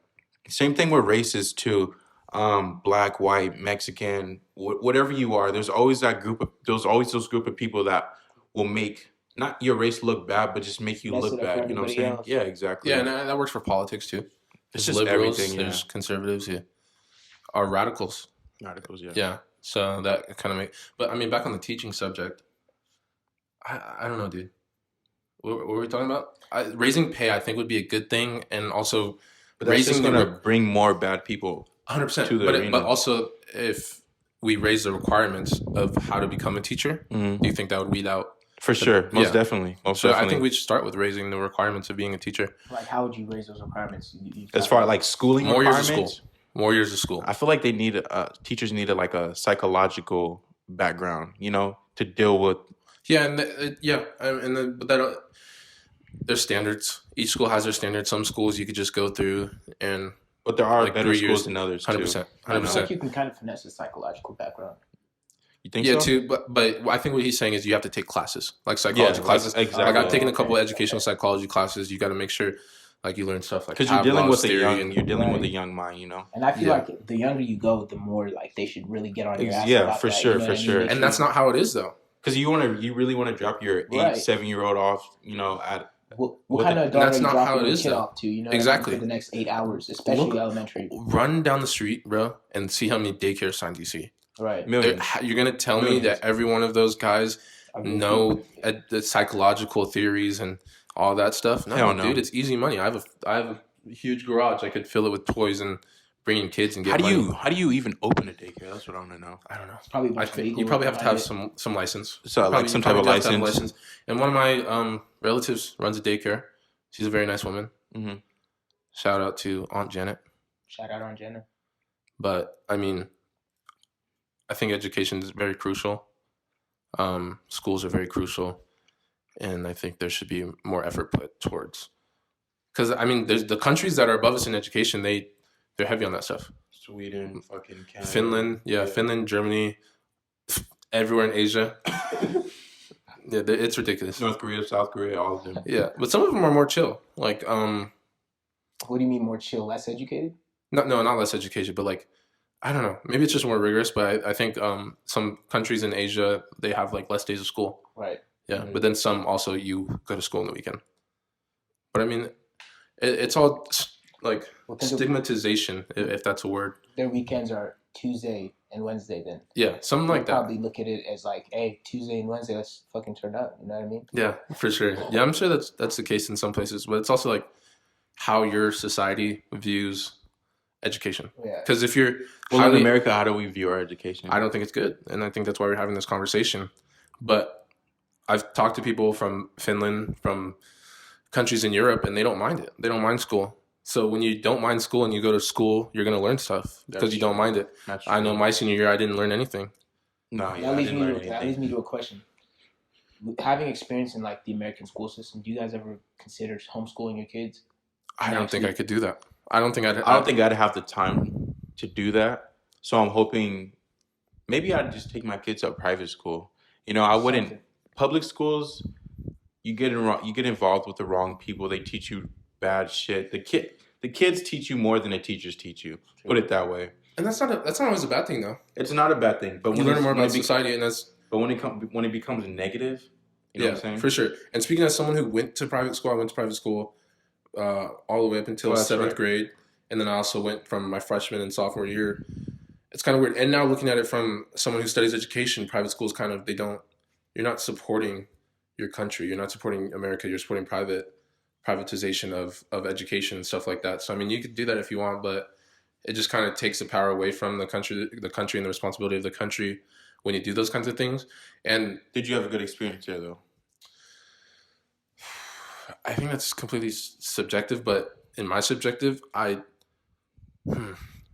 Same thing with races, too. Black, white, Mexican, whatever you are, there's always those group of people that will make not your race look bad, but just make you look bad. You know what I'm saying? Else. Yeah, exactly. Yeah, and that works for politics too. There's just liberals, everything. There's conservatives, or radicals. Radicals, yeah. Yeah, so that kind of But I mean, back on the teaching subject, I don't know, dude. What were we talking about? Raising pay, I think, would be a good thing, and also but that's raising going to bring more bad people. 100%. But also, if we raise the requirements of how to become a teacher, do you think that would weed out? For sure. Most definitely. I think we should start with raising the requirements of being a teacher. Like, how would you raise those requirements? As far as like schooling requirements? More years of school. I feel like teachers need like a psychological background, to deal with. Yeah, but there's standards. Each school has their standards. Some schools you could just go through and. But there are better schools than others, 100%. I feel like you can kind of finesse a psychological background. You think so? Yeah, too. But I think what he's saying is you have to take classes, like psychology classes. Exactly. Like I've taken a couple of educational psychology classes. You got to make sure, like, you learn stuff like because you're dealing with a young mind, And I feel like the younger you go, the more like they should really get on your ass. Yeah, for sure. And that's not how it is, though. Because you really want to drop your 7-year-old off, at. What kind of that's not how it is, kid off to, exactly for the next 8 hours, especially elementary. Run down the street, bro, and see how many daycare signs you see. Right. You're gonna tell me that every one of those guys know the psychological theories and all that stuff? No, dude, it's easy money. I have a huge garage. I could fill it with toys and bring in kids and get money. How do you even open a daycare? That's what I want to know. I don't know. Probably you probably have to have some license. So like some type of license. And one of my relatives runs a daycare. She's a very nice woman. Mm-hmm. Shout out to Aunt Janet. Shout out Aunt Janet. But I mean, I think education is very crucial. Schools are very crucial, and I think there should be more effort put towards. Because I mean, there's the countries that are above us in education. They're heavy on that stuff. Sweden, fucking Canada. Finland, Finland, Germany, everywhere in Asia. Yeah, it's ridiculous. North Korea, South Korea, all of them. Yeah, but some of them are more chill. Like, what do you mean more chill? Less educated? No, not less educated, but like, I don't know. Maybe it's just more rigorous. But I think some countries in Asia, they have like less days of school. Right. Yeah, but then some also you go to school on the weekend. But I mean, it's all like stigmatization, if that's a word. Their weekends are Tuesday and Wednesday then. Yeah, something like that. Probably look at it as like, hey, Tuesday and Wednesday, let's fucking turn up. You know what I mean? Yeah, for sure. Yeah, I'm sure that's the case in some places, but it's also like how your society views education. Yeah. Because if you're in America, how do we view our education? I don't think it's good, and I think that's why we're having this conversation. But I've talked to people from Finland, from countries in Europe, and they don't mind it. They don't mind school. So when you don't mind school and you go to school, you're going to learn stuff because you don't mind it. I know my senior year, I didn't learn anything. No, that leads me to a question. Having experience in like the American school system, do you guys ever consider homeschooling your kids? I don't think I could do that. I don't think I'd have the time to do that. So I'm hoping maybe I'd just take my kids to a private school. You know, I wouldn't. Public schools, you get involved with the wrong people. They teach you bad shit. The kids teach you more than the teachers teach you. Put it that way. And that's not always a bad thing, though. It's not a bad thing, but you learn more about society, and that's. But when it becomes negative, you know what I'm saying? For sure. And speaking as someone who went to private school, I went to private school all the way up until 7th grade, and then I also went from my freshman and sophomore year. It's kind of weird. And now looking at it from someone who studies education, private schools kind of you're not supporting your country. You're not supporting America. You're supporting privatization of education and stuff like that. So I mean, you could do that if you want, but it just kind of takes the power away from the country and the responsibility of the country when you do those kinds of things. And did you have a good experience there, though? I think that's completely subjective, but in my subjective,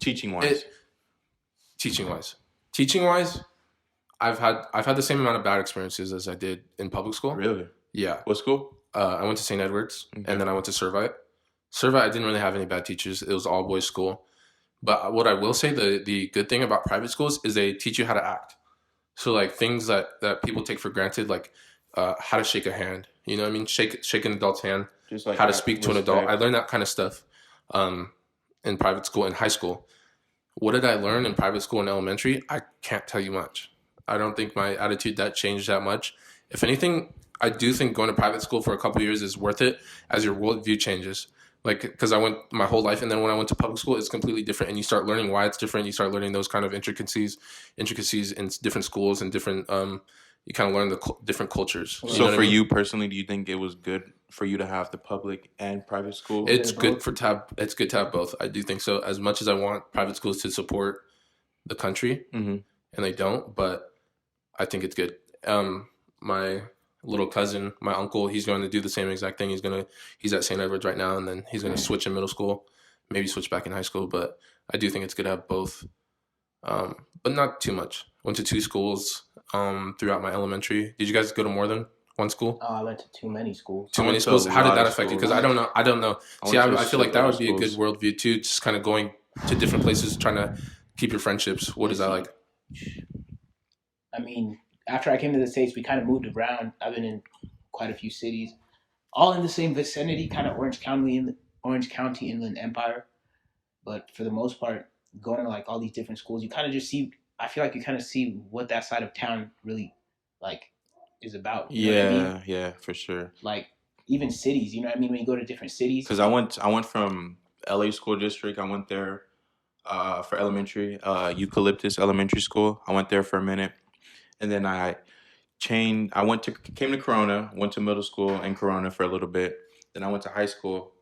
teaching wise, I've had the same amount of bad experiences as I did in public school. Really? Yeah. What school? I went to St. Edward's, and then I went to Servite. Servite, I didn't really have any bad teachers. It was all boys school. But what I will say, the good thing about private schools is they teach you how to act. So like things that people take for granted, like how to shake a hand. You know what I mean? Shake an adult's hand. Just like how to speak to an adult. I learned that kind of stuff in private school and high school. What did I learn in private school and elementary? I can't tell you much. I don't think my attitude that changed that much. If anything, I do think going to private school for a couple of years is worth it as your worldview changes. Like, because I went my whole life, and then when I went to public school, it's completely different, and you start learning why it's different. You start learning those kind of intricacies in different schools and different. You kind of learn the different cultures. So, for you personally, do you think it was good for you to have the public and private school? It's good to have both. I do think so. As much as I want private schools to support the country, and they don't, but I think it's good. My little cousin, my uncle, he's going to do the same exact thing. He's at St. Edward's right now, and then he's going to switch in middle school, maybe switch back in high school. But I do think it's good to have both, but not too much. Went to 2 schools throughout my elementary. Did you guys go to more than one school? Oh, I went to too many schools. Too many schools? How did that affect you? Because I don't know. See, I feel like that would be a good worldview too, just kind of going to different places, trying to keep your friendships. What is that like? I mean, after I came to the States, we kind of moved around. I've been in quite a few cities, all in the same vicinity, kind of Orange County, Inland Empire. But for the most part, going to like all these different schools, you kind of just see. I feel like you kind of see what that side of town really like is about. You know what I mean? Yeah, for sure. Like even cities, you know what I mean? When you go to different cities. Because I went from LA school district. I went there for elementary, Eucalyptus Elementary School. I went there for a minute. And then came to Corona, went to middle school in Corona for a little bit. Then I went to high school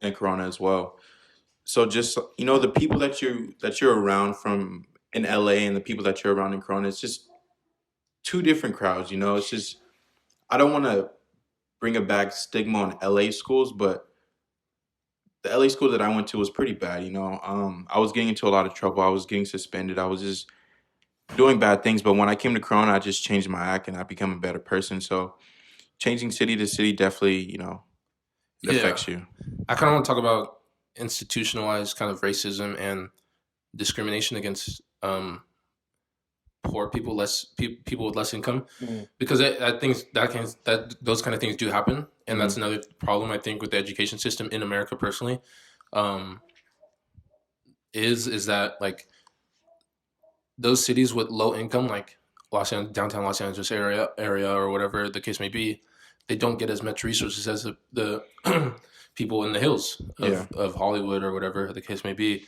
in Corona as well. So just, you know, the people that you're around from in LA and the people that you're around in Corona, it's just 2 different crowds, you know. It's just, I don't want to bring a bad stigma on LA schools, but the LA school that I went to was pretty bad, you know. I was getting into a lot of trouble. I was getting suspended. I was just doing bad things. But when I came to Corona, I just changed my act and I became a better person. So changing city to city definitely, you know, affects you. I kind of want to talk about institutionalized kind of racism and discrimination against poor people, people with less income, because I think that those kind of things do happen, and that's another problem I think with the education system in America personally, is that like those cities with low income, like downtown Los Angeles area or whatever the case may be, they don't get as much resources as the people in the hills of Hollywood or whatever the case may be.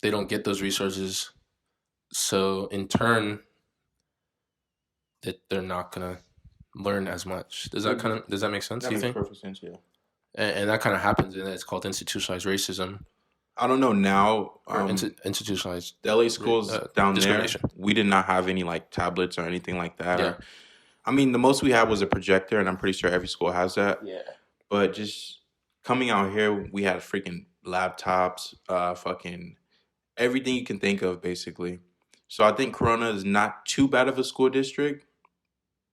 They don't get those resources So in turn, that they're not gonna learn as much. Does that make sense? That you makes think? perfect sense. Yeah. And that kind of happens, and it's called institutionalized racism I don't know now. or institutionalized The LA schools down there, discrimination. we did not have any like tablets or anything like that. Yeah. I mean, the most we had was a projector, and I'm pretty sure every school has that. Yeah. But just coming out here, we had freaking laptops, fucking everything you can think of, basically. So I think Corona is not too bad of a school district,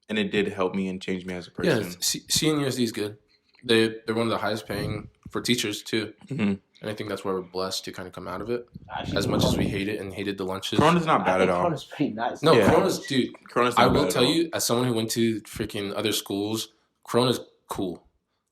and it did help me and change me as a person. Yeah, CNUSD is good. They're one of the highest paying for teachers too, and I think that's why we're blessed to kind of come out of it. Actually, As much as we hate it and hated the lunches, Corona's not bad at all. Corona's pretty nice. No, Yeah. Corona's, dude. Corona's I not will bad tell at all. you, as someone who went to freaking other schools, Corona's cool.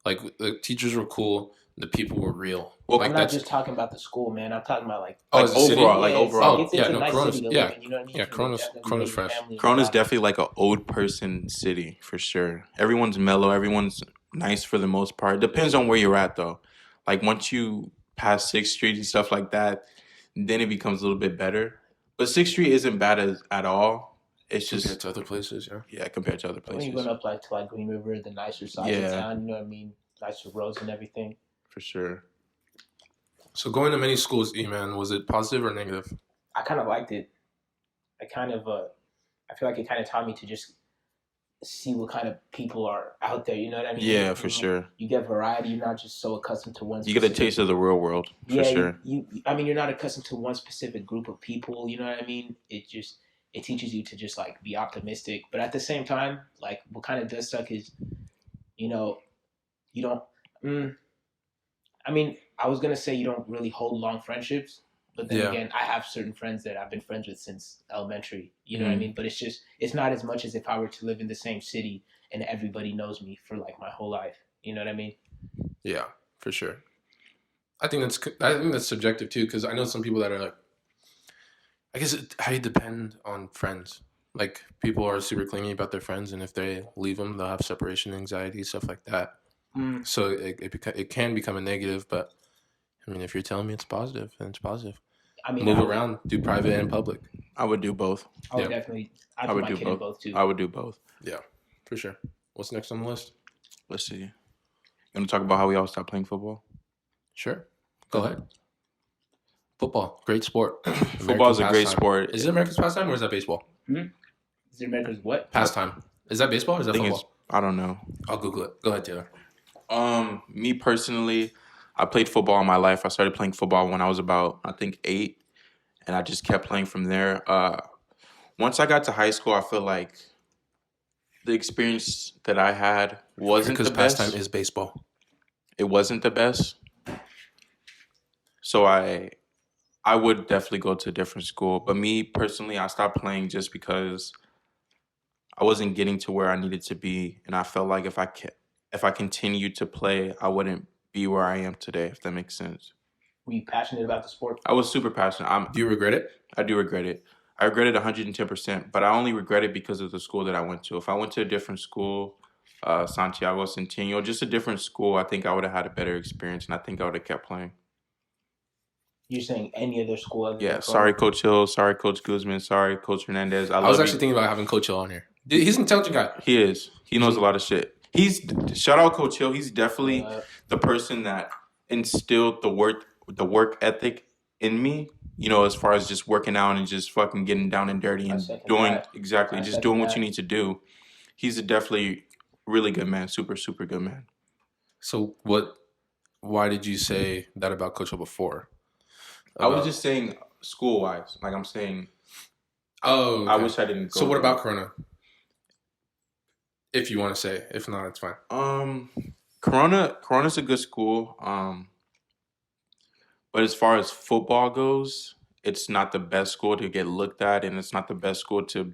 Like the teachers were cool, the people were real. Well, like I'm not just talking about the school, man. I'm talking about like as a city? overall, overall. It's a nice Corona's, city to live in, you know what I mean? yeah, Corona's fresh. Corona's definitely like an old person city for sure. Everyone's mellow. Everyone's nice for the most part. Depends on where you're at though. Like once you pass 6th Street and stuff like that, then it becomes a little bit better. But 6th Street isn't bad at all. It's just compared to other places, yeah. Compared to other When places. you're going up to Green River, the nicer side of town, you know what I mean? Nicer roads and everything. For sure. So going to many schools, E-Man, was it positive or negative? I kind of liked it. I feel like it kind of taught me to just see what kind of people are out there. You know what I mean? Yeah, for sure. You get variety. You're not just so accustomed to one. You get a taste of the real world, for sure. I mean, you're not accustomed to one specific group of people. You know what I mean? It teaches you to just like be optimistic. But at the same time, like what kind of does suck is, you know, you don't. I mean, I was gonna say you don't really hold long friendships. But then again, I have certain friends that I've been friends with since elementary. You know what I mean? But it's not as much as if I were to live in the same city and everybody knows me for like my whole life. You know what I mean? Yeah, for sure. I think that's subjective too, because I know some people that are like, I guess I depend on friends. Like people are super clingy about their friends, and if they leave them, they'll have separation anxiety, stuff like that. So it can become a negative, but I mean, if you're telling me it's positive, then it's positive. I mean, move around, do private and public. I would do both. I would definitely. I would do both too. I would do both. Yeah, for sure. What's next on the list? Let's see. You want to talk about how we all stopped playing football? Sure. Go ahead. Football, great sport. Football is a great sport. Is it America's pastime or is that baseball? Is it America's what? Pastime. Is that baseball or is that football? I don't know. I'll Google it. Go ahead, Taylor. Me personally, I played football in my life. I started playing football when I was about, I think, 8, and I just kept playing from there. Once I got to high school, I feel like the experience that I had wasn't the best. Because pastime is baseball. It wasn't the best. So I would definitely go to a different school. But me personally, I stopped playing just because I wasn't getting to where I needed to be, and I felt like if I continued to play, I wouldn't be where I am today, if that makes sense. Were you passionate about the sport? I was super passionate. Do you regret it? I do regret it. I regret it 110%, but I only regret it because of the school that I went to. If I went to a different school, Santiago Centennial, just a different school, I think I would have had a better experience, and I think I would have kept playing. You're saying any other school? Yeah, sorry, Coach Hill. Sorry, Coach Guzman. Sorry, Coach Hernandez. I was actually thinking about having Coach Hill on here. He's an intelligent guy. He is. He knows a lot of shit. Shout out Coach Hill. He's definitely the person that instilled the work ethic in me. You know, as far as just working out and just fucking getting down and dirty and doing doing what you need to do. He's a definitely really good man. Super, super good man. So why did you say that about Coach Hill before? I was just saying school wise. Like I'm saying. Oh, okay. I wish I didn't go. So what about Corona? If you want to say, if not, it's fine. Corona's a good school. But as far as football goes, it's not the best school to get looked at, and it's not the best school to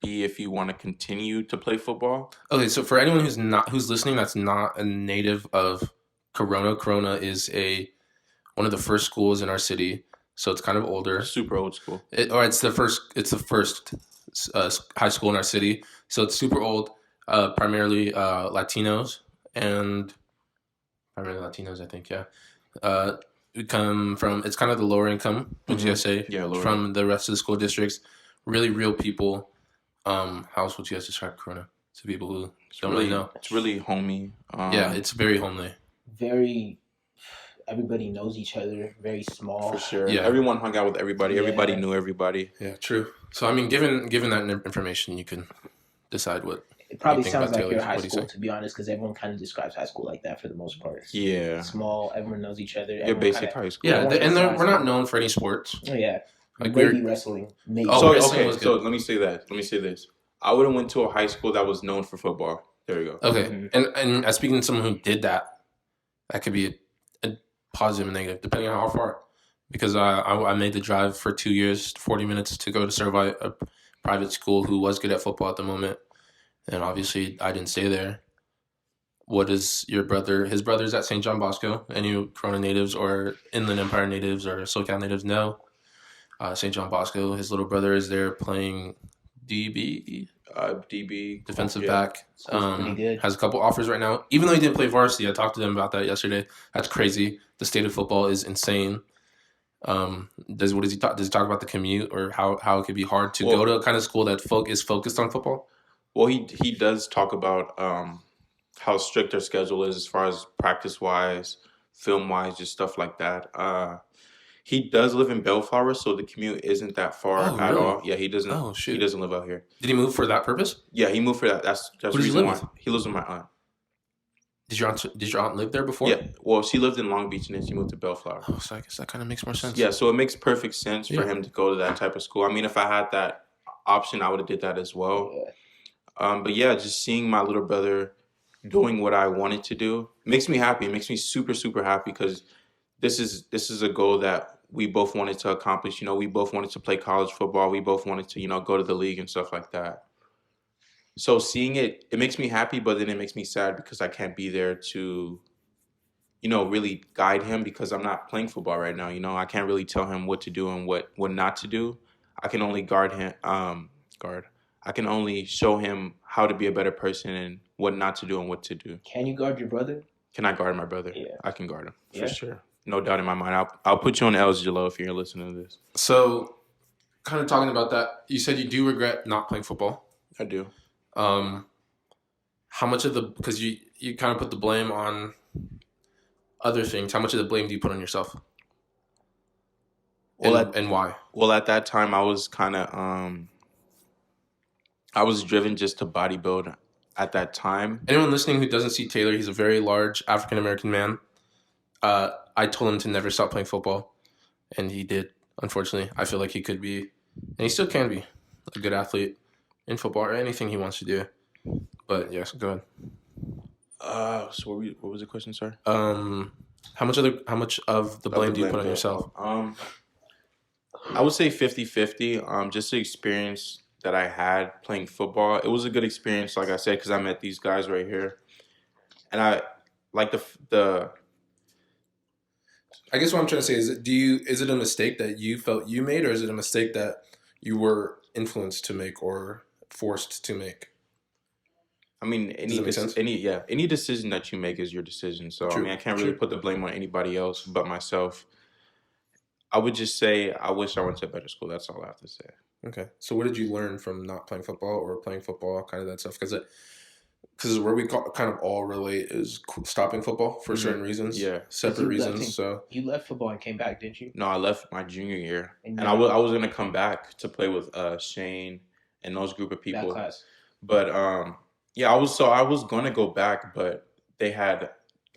be if you want to continue to play football. Okay, so for anyone who's listening, that's not a native of Corona. Corona is one of the first schools in our city, so it's kind of older. Super old school. It's the first high school in our city, so it's super old. Primarily Latinos, I think, yeah. come from, it's kind of the lower income, would you guys say? Yeah, lower from the rest of the school districts. Really real people. How else would you guys describe Corona to people who don't really know? It's really homey. Yeah, it's very homely. Very, everybody knows each other. Very small. For sure. Yeah. Everyone hung out with everybody. Yeah. Everybody knew everybody. Yeah, true. So I mean, given that information, you can decide what. It probably think sounds about like Taylor. your high What do you school, say? to be honest, because everyone kind of describes high school like that for the most part. Yeah. Small, everyone knows each other. Your Everyone basic kinda, high school. Yeah, everyone and gets we're not high known for any sports. school. Oh, yeah. Like Maybe wrestling. Maybe. Oh, So wrestling okay, was so good. let me say that. Let me say this. I would have went to a high school that was known for football. There you go. Okay, Mhm. and as speaking to someone who did that, that could be a positive and negative depending on how far. Because I made the drive for 2 years, 40 minutes to go to serve a private school who was good at football at the moment, and obviously I didn't stay there. What is your brother? His brother's at St. John Bosco. Any Corona natives or Inland Empire natives or SoCal natives know St. John Bosco. His little brother is there playing DB, DB. defensive yeah. back. School's pretty good. Has a couple offers right now. Even though he didn't play varsity, I talked to them about that yesterday. That's crazy. The state of football is insane. Does he talk? Does he talk about the commute or how it could be hard to go to a kind of school that is focused on football? Well, he does talk about how strict their schedule is as far as practice wise, film wise, just stuff like that. He does live in Bellflower, so the commute isn't that far Oh, at really? all. Yeah, he doesn't. Oh, He shoot. doesn't live out here. Did he move for that purpose? Yeah, he moved for that. That's Who the does he reason live why. with? He lives with my aunt. Did your aunt live there before? Yeah. Well, she lived in Long Beach and then she moved to Bellflower. Oh, so I guess that kind of makes more sense. Yeah, so it makes perfect sense for Yeah. him to go to that type of school. I mean, if I had that option, I would have did that as well. Yeah. But yeah, just seeing my little brother doing what I wanted to do makes me happy. It makes me super, super happy because this is a goal that we both wanted to accomplish. You know, we both wanted to play college football. We both wanted to, go to the league and stuff like that. So seeing it makes me happy, but then it makes me sad because I can't be there to, really guide him because I'm not playing football right now. I can't really tell him what to do and what not to do. I can only guard him. I can only show him how to be a better person and what not to do and what to do. Can you guard your brother? Can I guard my brother? Yeah. I can guard him Yeah. for sure. No doubt in my mind. I'll put you on L's, Jalo, if you're listening to this. So, kind of talking about that, you said you do regret not playing football. I do. How much of because you kind of put the blame on other things. How much of the blame do you put on yourself? Well, and why? Well, at that time, I was kind of I was driven just to bodybuild at that time. Anyone listening who doesn't see Taylor, he's a very large African American man. I told him to never stop playing football, and he did. Unfortunately, I feel like he could be, and he still can be, a good athlete in football or anything he wants to do. But yes, go ahead. So what was the question, sir? How much of the blame do you put on yourself? I would say 50-50. Just the experience that I had playing football. It was a good experience, like I said, because I met these guys right here, and I like the. I guess what I'm trying to say is, is it a mistake that you felt you made, or is it a mistake that you were influenced to make or forced to make? I mean, any decision that you make is your decision. So True. I mean, I can't really put the blame on anybody else but myself. I would just say I wish I went to a better school. That's all I have to say. Okay. So what did you learn from not playing football or playing football, kind of that stuff? Because where we kind of all relate is stopping football for certain reasons. Yeah. Separate reasons. So you left football and came back, didn't you? No, I left my junior year, And I was gonna come back to play with Shane and those group of people. That class. But I was gonna go back, but they had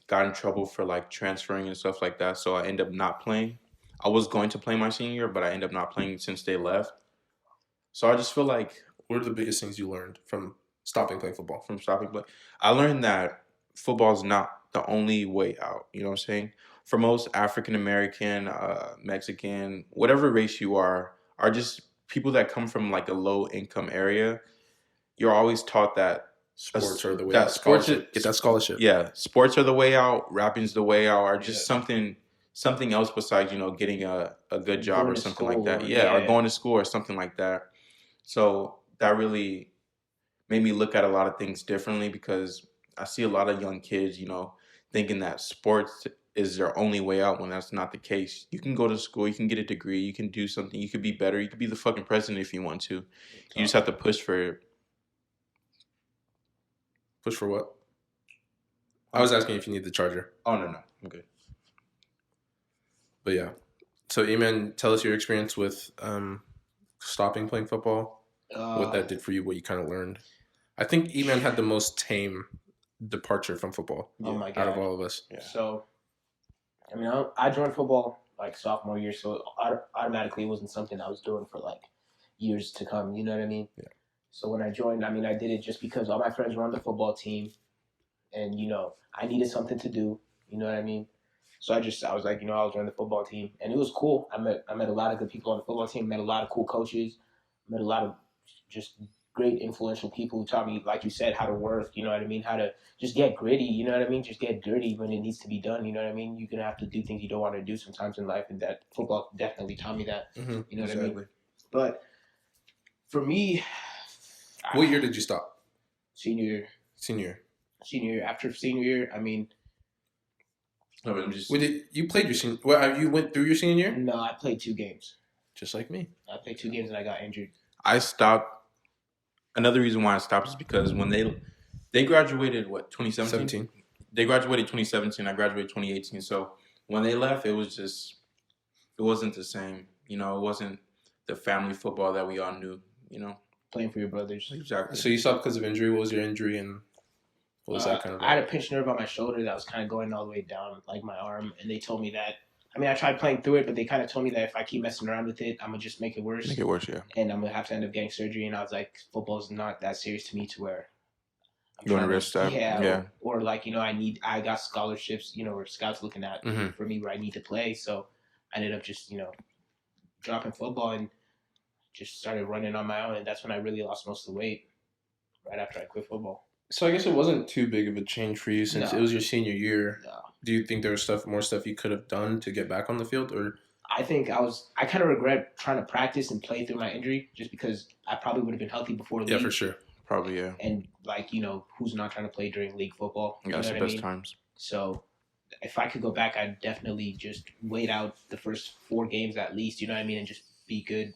got in trouble for like transferring and stuff like that. So I ended up not playing. I was going to play my senior year, but I ended up not playing since they left. So I just feel like, what are the biggest things you learned from stopping playing football? from stopping play, I learned that football is not the only way out. You know what I'm saying? For most African American, Mexican, whatever race you are just people that come from like a low income area. You're always taught that Sports are the way that out. sports Get that scholarship. Yeah, sports are the way out. Rapping's the way out. Or just something else besides getting a good job or something like that. Yeah, or going to school or something like that. So that really made me look at a lot of things differently because I see a lot of young kids, thinking that sports is their only way out when that's not the case. You can go to school, you can get a degree, you can do something, you could be better, you could be the fucking president if you want to. You just have to push for it. Push for what? I was asking if you need the charger. Oh, no, I'm good. But yeah. So, Eman, tell us your experience with stopping playing football, what that did for you, what you kind of learned. I think Eman had the most tame departure from football my God. out of all of us. Yeah. So, I mean, I joined football like sophomore year, so automatically it wasn't something I was doing for like years to come. You know what I mean? Yeah. So when I joined, I mean, I did it just because all my friends were on the football team, and I needed something to do. You know what I mean? So I was like, I'll join the football team, and it was cool. I met a lot of good people on the football team. Met a lot of cool coaches. Met a lot of just great influential people who taught me, like you said, how to work. You know what I mean? How to just get gritty. You know what I mean? Just get dirty when it needs to be done. You know what I mean? You're gonna have to do things you don't want to do sometimes in life, and that football definitely taught me that. Mm-hmm. You know what I mean? But for me, what year did you stop? Senior year. After senior year, I mean. You played your senior? Well, you went through your senior year? No, I played 2 games. Just like me. I played 2 games and I got injured. I stopped. Another reason why I stopped is because when they graduated, 2017? They graduated 2017. I graduated 2018. So when they left, it wasn't the same. It wasn't the family football that we all knew. Playing for your brothers. Exactly. So you stopped because of injury. What was your injury and what was that kind of? I had a pinched nerve on my shoulder that was kind of going all the way down, like my arm, and they told me that. I mean, I tried playing through it, but they kind of told me that if I keep messing around with it, I'm gonna just make it worse. Make it worse, yeah. And I'm gonna have to end up getting surgery. And I was like, football's not that serious to me to where I'm going to risk that. Yeah. Or like I got scholarships, or scouts looking at for me where I need to play. So I ended up just dropping football and just started running on my own, and that's when I really lost most of the weight. Right after I quit football. So I guess it wasn't too big of a change for you since it was your senior year. No. Do you think there was more stuff you could have done to get back on the field, or? I think I kind of regret trying to practice and play through my injury just because I probably would have been healthy before league. Yeah, for sure. Probably, yeah. And who's not trying to play during league football? Yeah, that's the best times. So if I could go back, I'd definitely just wait out the first 4 games at least, you know what I mean, and just be good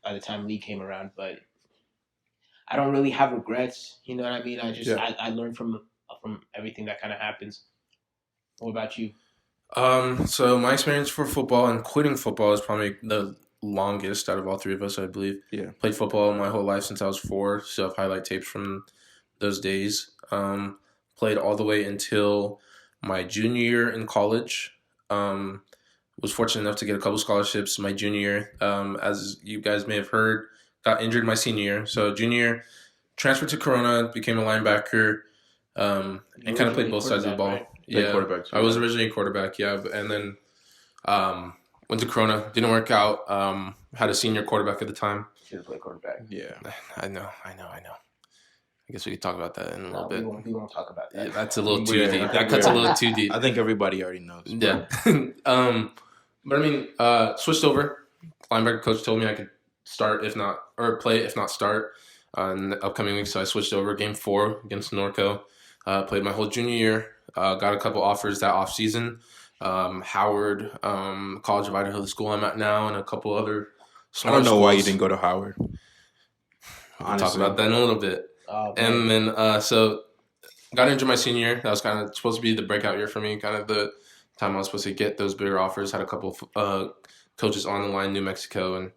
by the time league came around. But I don't really have regrets, you know what I mean? I learned from everything that kind of happens. What about you? So my experience for football and quitting football is probably the longest out of all 3 of us, I believe. Yeah. Played football my whole life since I was 4. Still have highlight tapes from those days. Played all the way until my junior year in college. Was fortunate enough to get a couple scholarships my junior year. As you guys may have heard, got injured my senior year. So junior year, transferred to Corona, became a linebacker, and kind of played both sides of the ball. Right? Yeah, quarterback too, I was originally a quarterback, and then went to Corona. Didn't work out. Had a senior quarterback at the time. Should have played quarterback. Yeah, I know. I guess we could talk about that in a little bit. We won't talk about that. Yeah, that's a little too deep. That cuts a little too deep. I think everybody already knows. Yeah. But I mean, switched over. Linebacker coach told me I could start play if not start in the upcoming week. So I switched over. Game 4 against Norco. Played my whole junior year. Got a couple offers that off season. Howard, College of Idaho, the school I'm at now, and a couple other. I don't know why you didn't go to Howard. I'll talk about that in a little bit. And then so got injured my senior year. That was kind of supposed to be the breakout year for me. Kind of the time I was supposed to get those bigger offers. Had a couple coaches on the line, New Mexico, and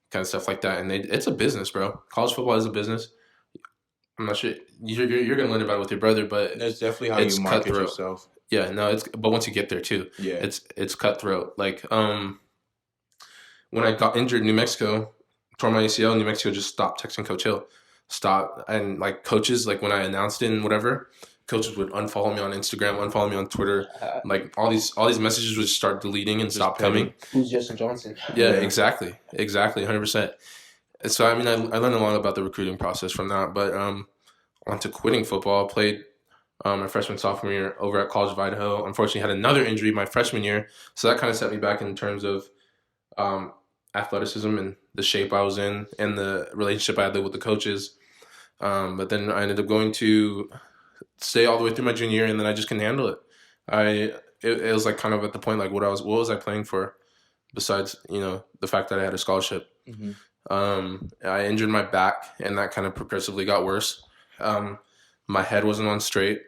kind of stuff like that. And it's a business, bro. College football is a business. I'm not sure you're gonna learn about it with your brother, but that's definitely how you market yourself. Yeah, no, but once you get there too, yeah, it's cutthroat. Like when I got injured in New Mexico, tore my ACL, New Mexico just stopped texting Coach Hill. Stop, and like coaches, like when I announced it and whatever, coaches would unfollow me on Instagram, unfollow me on Twitter. Like all these messages would start deleting and stop coming. Who's Justin Johnson? Yeah, exactly, 100%. So I mean, I learned a lot about the recruiting process from that. But on to quitting football, played my freshman sophomore year over at College of Idaho. Unfortunately, had another injury my freshman year, so that kind of set me back in terms of athleticism and the shape I was in and the relationship I had with the coaches. But then I ended up going to stay all the way through my junior year, and then I just couldn't handle it. it was like kind of at the point like what was I playing for besides, the fact that I had a scholarship. I injured my back, and that kind of progressively got worse. My head wasn't on straight.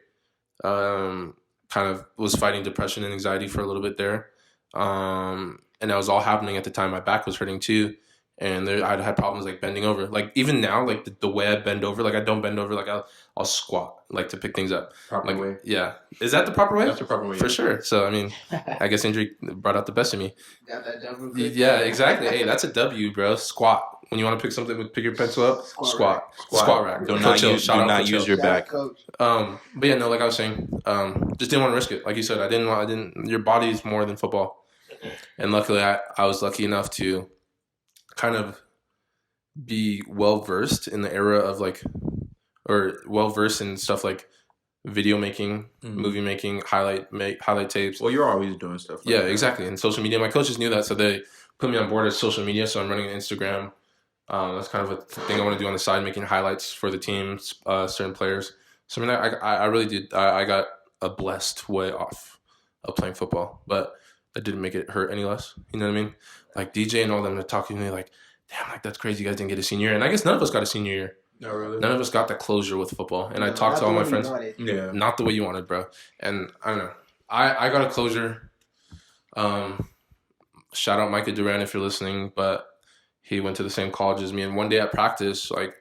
Kind of was fighting depression and anxiety for a little bit there. And that was all happening at the time. My back was hurting too. And I'd had problems like bending over. Like even now, like the way I bend over, like I don't bend over, like I'll squat, like to pick things up. Proper way. Yeah. Is that the proper way? That's the proper way. For sure. So, I mean, I guess injury brought out the best in me. Got that double. Yeah, exactly. Hey, that's a W, bro. Squat. When you want to pick something, pick your pencil up, squat rack. Do not use your back. But yeah, no, like I was saying, just didn't want to risk it. Like you said, I didn't. Your body's more than football, and luckily, I was lucky enough to kind of be well versed in the era of well versed in stuff like video making, movie making, highlight tapes. Well, you're always doing stuff. Yeah, exactly. And social media. My coaches knew that, so they put me on board as social media. So I'm running an Instagram. That's kind of a thing I want to do on the side, making highlights for the teams, certain players. So I mean, I really did. I got a blessed way off of playing football, but that didn't make it hurt any less. You know what I mean? Like DJ and all them are talking to me like, damn, like that's crazy. You guys didn't get a senior year. And I guess none of us got a senior year. No, really? None of us got the closure with football. And I talked to all my friends. Yeah. Not the way you wanted, bro. And I don't know. I got a closure. Shout out Micah Duran if you're listening, but he went to the same college as me. And one day at practice, like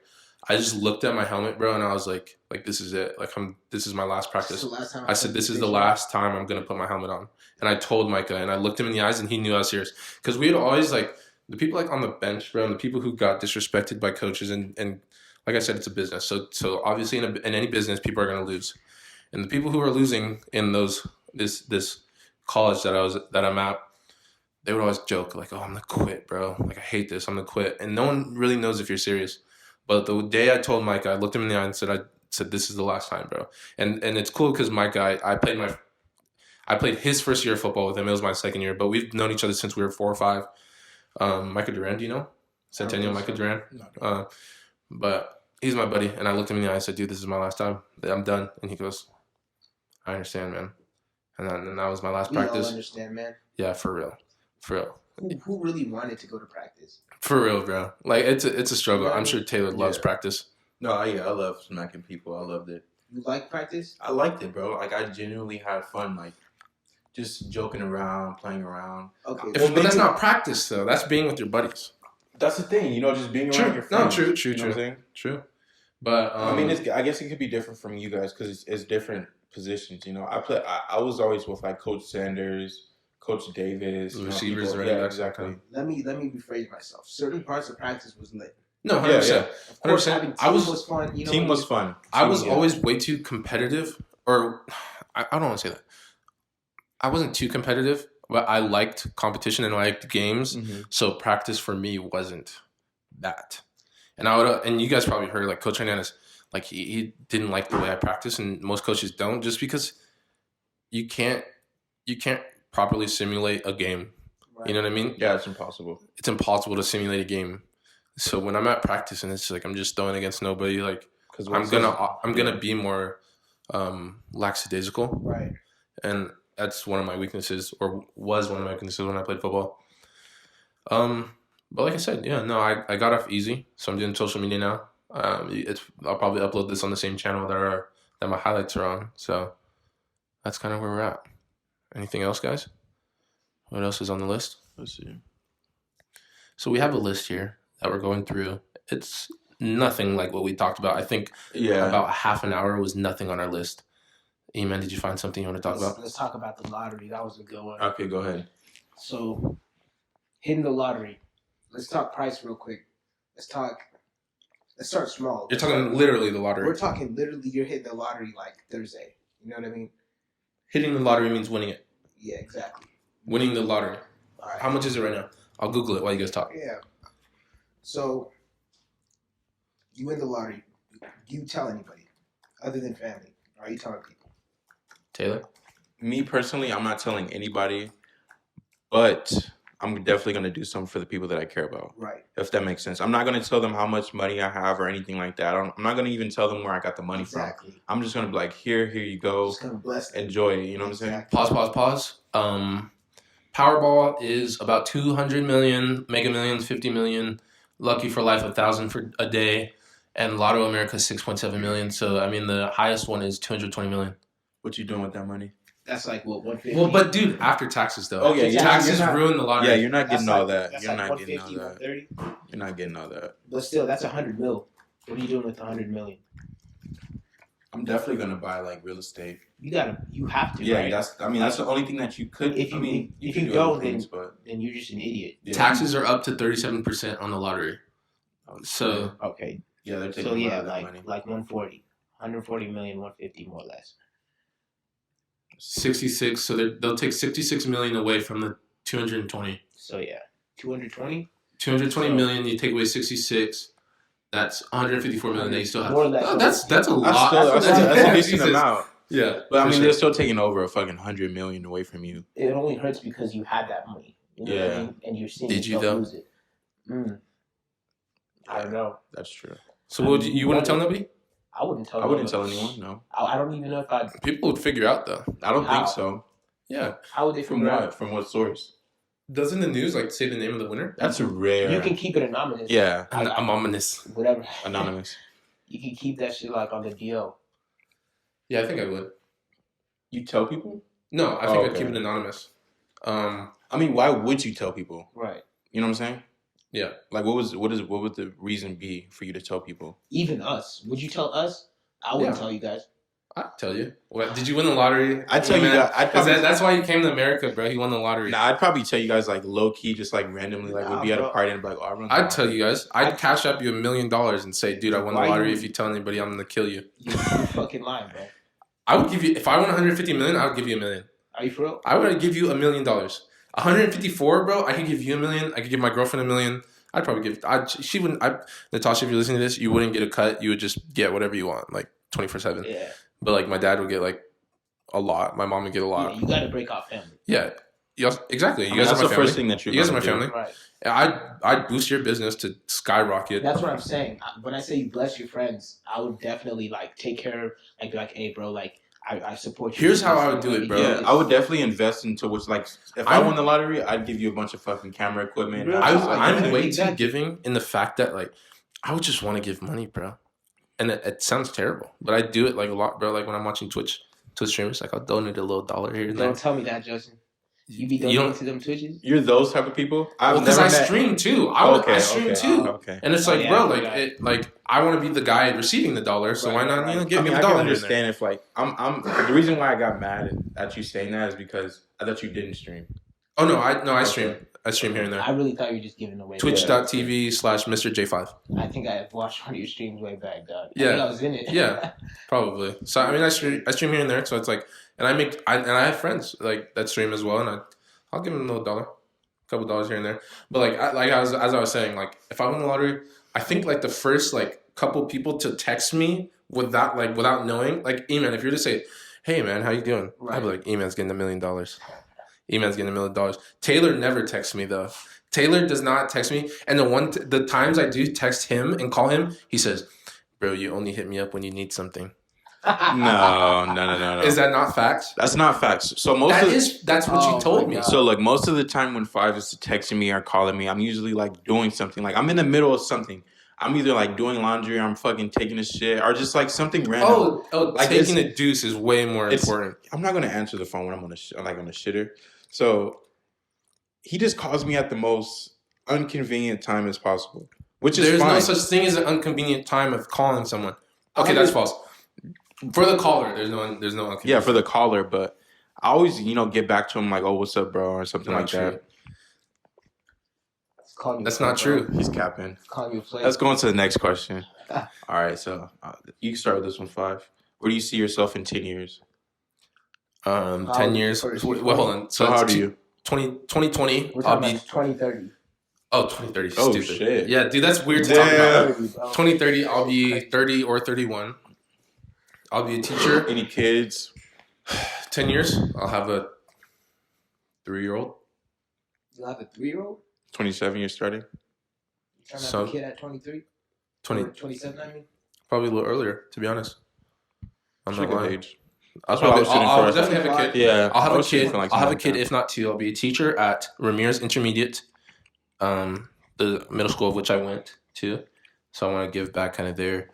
I just looked at my helmet, bro, and I was like this is it. Like this is my last practice. I said this is the last time I'm gonna put my helmet on. And I told Micah, and I looked him in the eyes, and he knew I was serious. Because we had always the people on the bench, bro, and the people who got disrespected by coaches, and like I said, it's a business. So obviously in any business, people are gonna lose. And the people who are losing in this college that I'm at, they would always joke like, "Oh, I'm gonna quit, bro. Like I hate this. I'm gonna quit." And no one really knows if you're serious. But the day I told Micah, I looked him in the eye and said, "This is the last time, bro." And it's cool because Micah, I played his first year of football with him. It was my second year, but we've known each other since we were 4 or 5. Micah Duran, do you know? Centennial Micah Duran. No. But he's my buddy, and I looked him in the eye and said, "Dude, this is my last time. I'm done." And he goes, "I understand, man." And that was my last practice. You understand, man. Yeah, for real. Who really wanted to go to practice? For real, bro. Like it's a struggle. I'm sure Taylor loves practice. No, I love smacking people. I loved it. You like practice? I liked it, bro. Like I genuinely had fun. Like just joking around, playing around. Okay, but that's not practice though. That's being with your buddies. That's the thing, just being around your friends. No, true. But I mean, I guess it could be different from you guys because it's different positions. I was always with like Coach Sanders, Coach Davis, receivers. Yeah, exactly. Let me rephrase myself. Certain parts of practice was lit. No, 100%. Yeah. Of course, having team was fun. Team was fun. I was always way too competitive, or I don't want to say that. I wasn't too competitive, but I liked competition and I liked games. Mm-hmm. So practice for me wasn't that. And and you guys probably heard like Coach Hernandez, like he didn't like the way I practice, and most coaches don't, just because you can't properly simulate a game. Right. You know what I mean? Yeah, it's impossible. It's impossible to simulate a game. So when I'm at practice and it's like I'm just throwing against nobody, like I'm gonna be more lackadaisical. Right. And that's one of my weaknesses, or was one of my weaknesses when I played football. But like I said, I got off easy, so I'm doing social media now. I'll probably upload this on the same channel that my highlights are on. So that's kind of where we're at. Anything else, guys? What else is on the list? Let's see. So we have a list here that we're going through. It's nothing like what we talked about. I think about half an hour was nothing on our list. Eman, did you find something you want to talk about? Let's talk about the lottery. That was a good one. Okay, go ahead. So, hitting the lottery. Let's talk price real quick. Let's start small. You're talking literally the lottery. We're talking literally you're hitting the lottery like Thursday. You know what I mean? Hitting the lottery means winning it. Yeah, exactly. Winning the lottery. All right. How much is it right now? I'll Google it while you guys talk. Yeah. So, you win the lottery. You tell anybody other than family. Are you telling people? Taylor? Me personally, I'm not telling anybody, but I'm definitely going to do something for the people that I care about. Right. If that makes sense. I'm not going to tell them how much money I have or anything like that. I'm not going to even tell them where I got the money from. I'm just going to be like, here you go. Just going to bless them. Enjoy it. You know what I'm saying? Pause. Powerball is about 200 million, Mega Millions 50 million, Lucky for Life 1,000 for a day, and Lotto America 6.7 million. So I mean, the highest one is 220 million. What you doing with that money? That's like what 150. Well, but dude, after taxes though. Oh yeah, taxes ruin the lottery. Yeah, you're not getting all that. That's You're like not getting all 150, that. You're not getting all that. But still, that's 100 mil. What are you doing with 100 million? I'm definitely gonna buy like real estate. You have to. Yeah, right? that's the only thing that you could. If you don't, then you're just an idiot. Yeah. Taxes are up to 37% on the lottery. So okay. Yeah, they're taking a lot of that like money. like 140 million, 150 more or less. 66. So they'll take 66 million away from the 220. So yeah, 220. 220 million. You take away 66. That's 154 million that you still have. More or less. Oh, that's a lot. That's a decent amount. Yeah, but I mean, they're still taking over a fucking 100 million away from you. It only hurts because you had that money. You know what I mean? And you're seeing yourself lose it. I don't know. That's true. So you wouldn't tell nobody? I wouldn't tell. I wouldn't tell anyone. No. I don't even know if I. People would figure out though. I don't think so. Yeah. How would they figure out? From what source? Doesn't the news like say the name of the winner? That's rare. You can keep it anonymous. Yeah. Anonymous. Whatever. Anonymous. You can keep that shit like on the DL. Yeah, I think I would. You tell people? No, I think I'd keep it anonymous. I mean, why would you tell people? Right. You know what I'm saying? Yeah. Like, what would the reason be for you to tell people? Even us. Would you tell us? I wouldn't tell you guys. I'd tell you. What, did you win the lottery? I'd tell you guys. That's why you came to America, bro. He won the lottery. Nah, I'd probably tell you guys like low key, just like randomly, like we'd be at a party and be like, "Oh, I run." I'd tell you guys. I'd cash up you $1 million and say, "Dude, I won the lottery. If you tell anybody, I'm gonna kill you." You're fucking lying, bro. I would give you if I won 150 million. I would give you $1 million. Are you for real? I would give you $1 million. 154, bro. I could give you $1 million. I could give my girlfriend $1 million. I'd probably give. She wouldn't. Natasha, if you're listening to this, you wouldn't get a cut. You would just get whatever you want, like 24/7. Yeah. But like my dad would get like a lot. My mom would get a lot. Yeah, you got to break off family. Yeah. Exactly. You guys that's are my the family. first thing that you guys are my do. family. Right. I'd boost your business to skyrocket. That's what I'm saying. When I say you bless your friends, I would definitely like take care of, like be like, hey, bro, like I support you. Here's how I would do it, bro. Yeah, I would definitely invest into which, like, if I won the lottery, I'd give you a bunch of fucking camera equipment. I'm way too giving in the fact that like I would just want to give money, bro. And it sounds terrible, but I do it like a lot, bro. Like when I'm watching Twitch streamers, like I'll donate a little $1 here and there. Don't tell me that, Justin. You be donating to them Twitches? You're those type of people? Because I stream too. I stream too. Okay. And it's like, bro, like I want to be the guy receiving the $1, so why not give me the $1? I can understand if like I'm the reason why I got mad at you saying that is because I thought you didn't stream. Oh no, I stream. I stream here and there. I really thought you were just giving away. Twitch.tv/MrJ5. I think I watched one of your streams way back, dog. Yeah. I think I was in it. Yeah, probably. So I mean, I stream here and there. So it's like, and I have friends like that stream as well, and I'll give them a little $1, a couple dollars here and there. But as I was saying, like if I win the lottery, I think like the first like couple people to text me without knowing, like E-Man, if you're to say, "Hey man, how you doing?" Right. I'd be like, "E-Man's getting $1 million." E-Man's getting $1 million. Taylor never texts me though. Taylor does not text me, and the times I do text him and call him, he says, "Bro, you only hit me up when you need something." No. Is that not facts? That's not facts. So that's what you told me. So like most of the time when Five is texting me or calling me, I'm usually like doing something. Like I'm in the middle of something. I'm either like doing laundry or I'm fucking taking a shit or just like something random. Like taking a deuce is way more important. I'm not gonna answer the phone when I'm on a shitter. So he just calls me at the most inconvenient time as possible, which is There's fine. no such thing as an inconvenient time of calling someone. Okay, that's false. For the caller, there's no inconvenience. Yeah, for the caller, but I always, get back to him like, "Oh, what's up, bro?" or something like that. That's not true. He's capping. Calling you a Let's go on to the next question. All right, so you can start with this one, Five. Where do you see yourself in 10 years? 10 years. Wait, hold on. So how old are you? 2020. We're talking about 2030. Oh, 2030. Oh, stupid. Shit. Yeah, dude, that's weird to talk about. 2030, I'll be 30 or 31. I'll be a teacher. Any kids? 10 years, I'll have a 3-year-old. You'll have a 3-year-old? 27, you're starting? You're trying to have a kid at 23? 27, I mean? Probably a little earlier, to be honest. I'm That's a not good lying. age. That's what I was shooting for. I'll definitely have a kid. Yeah, I'll have a kid. Like I'll have a like kid. that. If not 2, I'll be a teacher at Ramirez Intermediate, the middle school of which I went to. So I want to give back kind of there.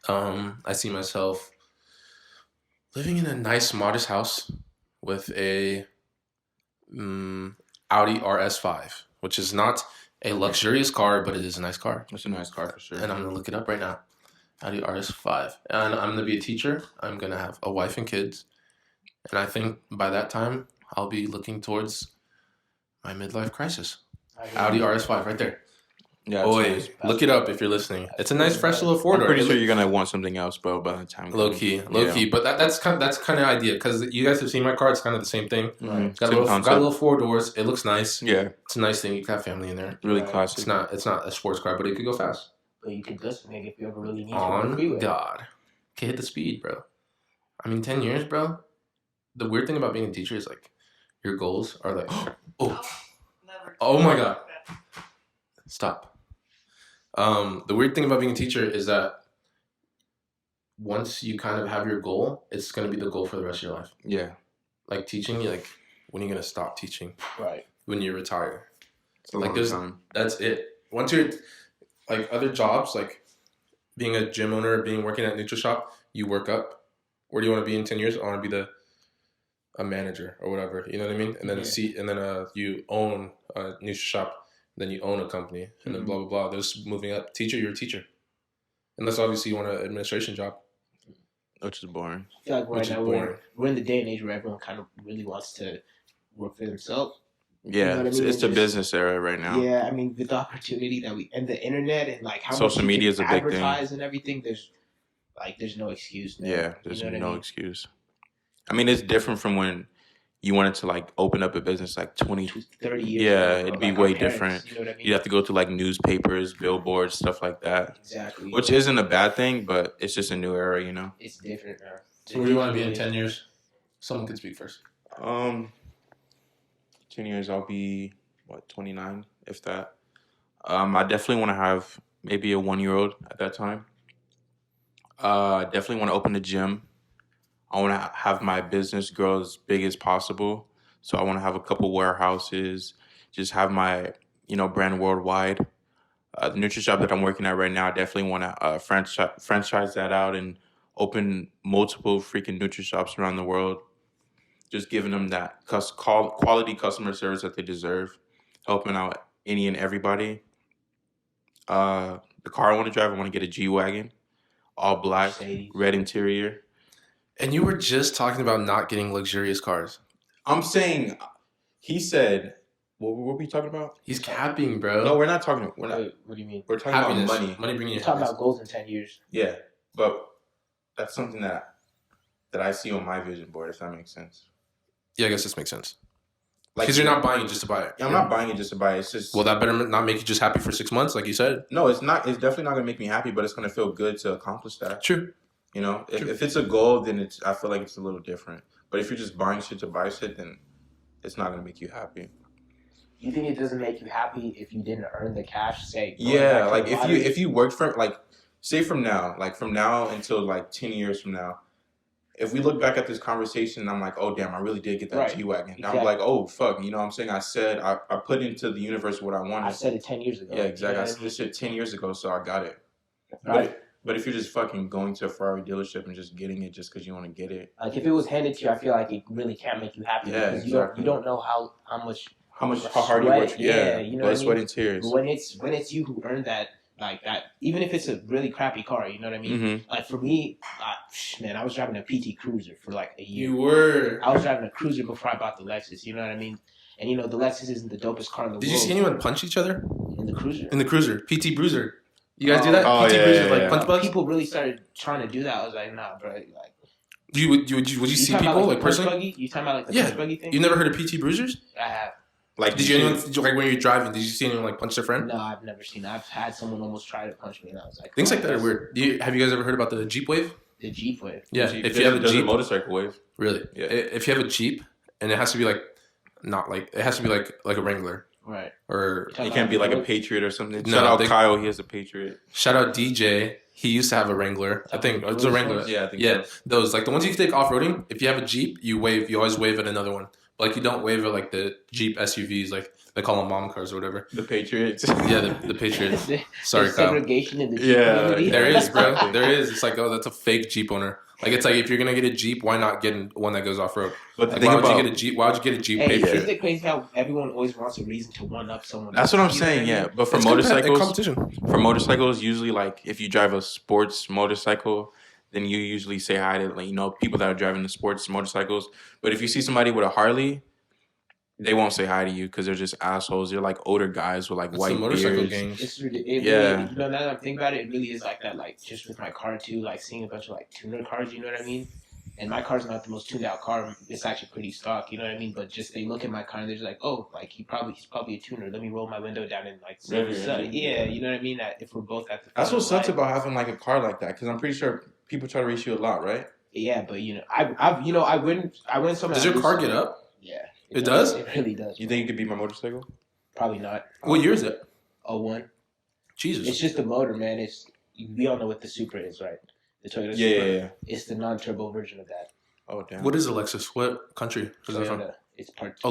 I see myself living in a nice, modest house with a Audi RS5, which is not a luxurious car, but it is a nice car. It's a nice car for sure. And I'm going to look it up right now. Audi RS5. And I'm going to be a teacher. I'm going to have a wife and kids. And I think by that time, I'll be looking towards my midlife crisis. Audi RS5 right there. Yeah, nice. Look it up if you're listening. It's a nice, fresh little four-door. I'm pretty sure you're gonna want something else, bro. By the time low key. But that's kind of idea because you guys have seen my car. It's kind of the same thing. Mm-hmm. It's got a little 4 doors. It looks nice. Yeah, it's a nice thing. You can have family in there. Really classic. It's not a sports car, but it could go fast. But you could just make if you ever really need to. On God, can hit the speed, bro. I mean, 10 years, bro. The weird thing about being a teacher is like your goals are like, oh my God, stop. The weird thing about being a teacher is that once you kind of have your goal, it's going to be the goal for the rest of your life. Yeah. Like teaching, like when are you going to stop teaching? Right. When you retire. It's a long time. That's it. Once you're like other jobs, like being a gym owner, working at NutriShop, you work up. Where do you want to be in 10 years? I want to be a manager or whatever. You know what I mean? And then you own a NutriShop. Then you own a company, and then blah, blah, blah. There's moving up. Teacher, you're a teacher. Unless, obviously, you want an administration job. Which is boring. I feel like right now we're in the day and age where everyone kind of really wants to work for themselves. Yeah, you know what I mean? It's a business era right now. Yeah, I mean, with the opportunity that and the internet and, like, how social much media is a big thing. Advertise and everything, there's no excuse. Man. Yeah, there's no excuse. I mean, it's different from when you wanted to like open up a business like 20, 30 years ago. It'd be way different. You know what I mean? You'd have to go to like newspapers, billboards, stuff like that. Exactly. Which isn't a bad thing, but it's just a new era, you know? It's different now. So where do you want to be in 10 years? Someone could speak first. 10 years, I'll be, 29, if that. I definitely want to have maybe a 1-year-old at that time. Definitely want to open a gym. I want to have my business grow as big as possible. So I want to have a couple warehouses, just have my, brand worldwide. The NutriShop that I'm working at right now, I definitely want to franchise that out and open multiple freaking NutriShops around the world. Just giving them that quality customer service that they deserve, helping out any and everybody. The car I want to drive, I want to get a G-Wagon, all black, red interior. And you were just talking about not getting luxurious cars. I'm saying, he said, what were we talking about? He's capping, bro. No, we're not talking. What do you mean? We're talking happiness. about money. Money bringing you happiness. Talking about goals in 10 years. Yeah, but that's something that I see on my vision board, if that makes sense. Yeah, I guess this makes sense. Because you're not buying it just to buy it. Yeah, I'm not buying it just to buy it. It's just... Well, that better not make you just happy for 6 months, like you said. No, it's not. It's definitely not going to make me happy, but it's going to feel good to accomplish that. True. If it's a goal, then I feel like it's a little different. But if you're just buying shit to buy shit, then it's not going to make you happy. You think it doesn't make you happy if you didn't earn the cash? Yeah, like if you worked for, like, say from now until like 10 years from now, if we look back at this conversation and I'm like, oh damn, I really did get that G-Wagon. Exactly. I'm like, oh fuck, you know what I'm saying? I said I put into the universe what I wanted. I said it 10 years ago. Yeah, exactly. I said this shit 10 years ago, so I got it. Right. But if you're just fucking going to a Ferrari dealership and just getting it just because you want to get it. Like if it was handed to you, I feel like it really can't make you happy. Yeah, because exactly. You don't know how hard you work. Yeah, you know blood, sweat, and tears. But when it's you who earned that, like that, even if it's a really crappy car, you know what I mean? Mm-hmm. Like for me, I was driving a PT Cruiser for like a year. You were. I was driving a Cruiser before I bought the Lexus. You know what I mean? And the Lexus isn't the dopest car in the world. Did you see anyone punch each other in the Cruiser? In the Cruiser, PT Bruiser. You guys do that? Oh, PT yeah, Bruiser, yeah, like yeah. punch bugs. People really started trying to do that. I was like, nah, bro. Like, would you see people like personally? You talking about like the punch buggy thing? You never heard of PT Bruisers? I have. Like, like when you're driving, did you see anyone like punch their friend? No, I've never seen that. I've had someone almost try to punch me, and I was like, things like that are weird. Have you guys ever heard about the Jeep Wave? The Jeep Wave. Yeah, if you have a Jeep, motorcycle wave. Really? Yeah. If you have a Jeep and it has to be like not like it has to be like a Wrangler. Right. Or it can't be like a Patriot or something. No, shout out Kyle, he has a Patriot. Shout out DJ. He used to have a Wrangler. I think it's a Wrangler. Yeah, I think so. Those like the ones you can take off roading. If you have a Jeep, you always wave at another one. But like you don't wave at like the Jeep SUVs, like they call them mom cars or whatever. The Patriots. Yeah, the Patriots. Sorry, Kyle. Segregation in the Jeep community. There is, bro. There is. It's like, oh, that's a fake Jeep owner. Like it's like if you're gonna get a Jeep, why not get one that goes off road? But like, why would you get a Jeep? Why would you get a Jeep? Hey, isn't it crazy how everyone always wants a reason to one up someone? That's what I'm saying. Yeah, but for motorcycles, usually like if you drive a sports motorcycle, then you usually say hi to like, people that are driving the sports motorcycles. But if you see somebody with a Harley, they won't say hi to you because they're just assholes. They're like older guys with like white beards. Really, now that I'm thinking about it, it really is like that. Like just with my car too, like seeing a bunch of like tuner cars. You know what I mean? And my car's not the most tuned out car. It's actually pretty stock. You know what I mean? But just they look at my car and they're just like, oh, like he's probably a tuner. Let me roll my window down and like see what's up. Yeah, you know what I mean? That if we're both at the that's what sucks about having like a car like that because I'm pretty sure people try to race you a lot, right? Yeah, but I wouldn't. Does your car get up? Yeah. It does? It really does. You think you could beat my motorcycle? Probably not. What year is it? 01. Jesus. It's just the motor, man. We all know what the Supra is, right? The Toyota Supra. Yeah. It's the non-turbo version of that. Oh, damn. What is a Lexus? What country is that from?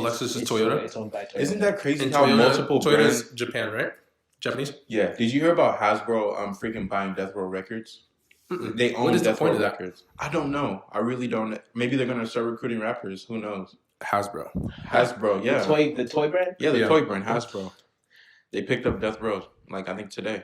Lexus is Toyota? It's owned by Toyota. Isn't that crazy how multiple Toyota's brands... Japan, right? Japanese? Yeah. Did you hear about Hasbro freaking buying Death Row Records? Mm-mm. They own what is Death the point Row of that? Records. I don't know. I really don't. Maybe they're going to start recruiting rappers. Who knows? Hasbro, yeah. The toy brand? Yeah, the toy brand, Hasbro. They picked up Death Row, like, I think today.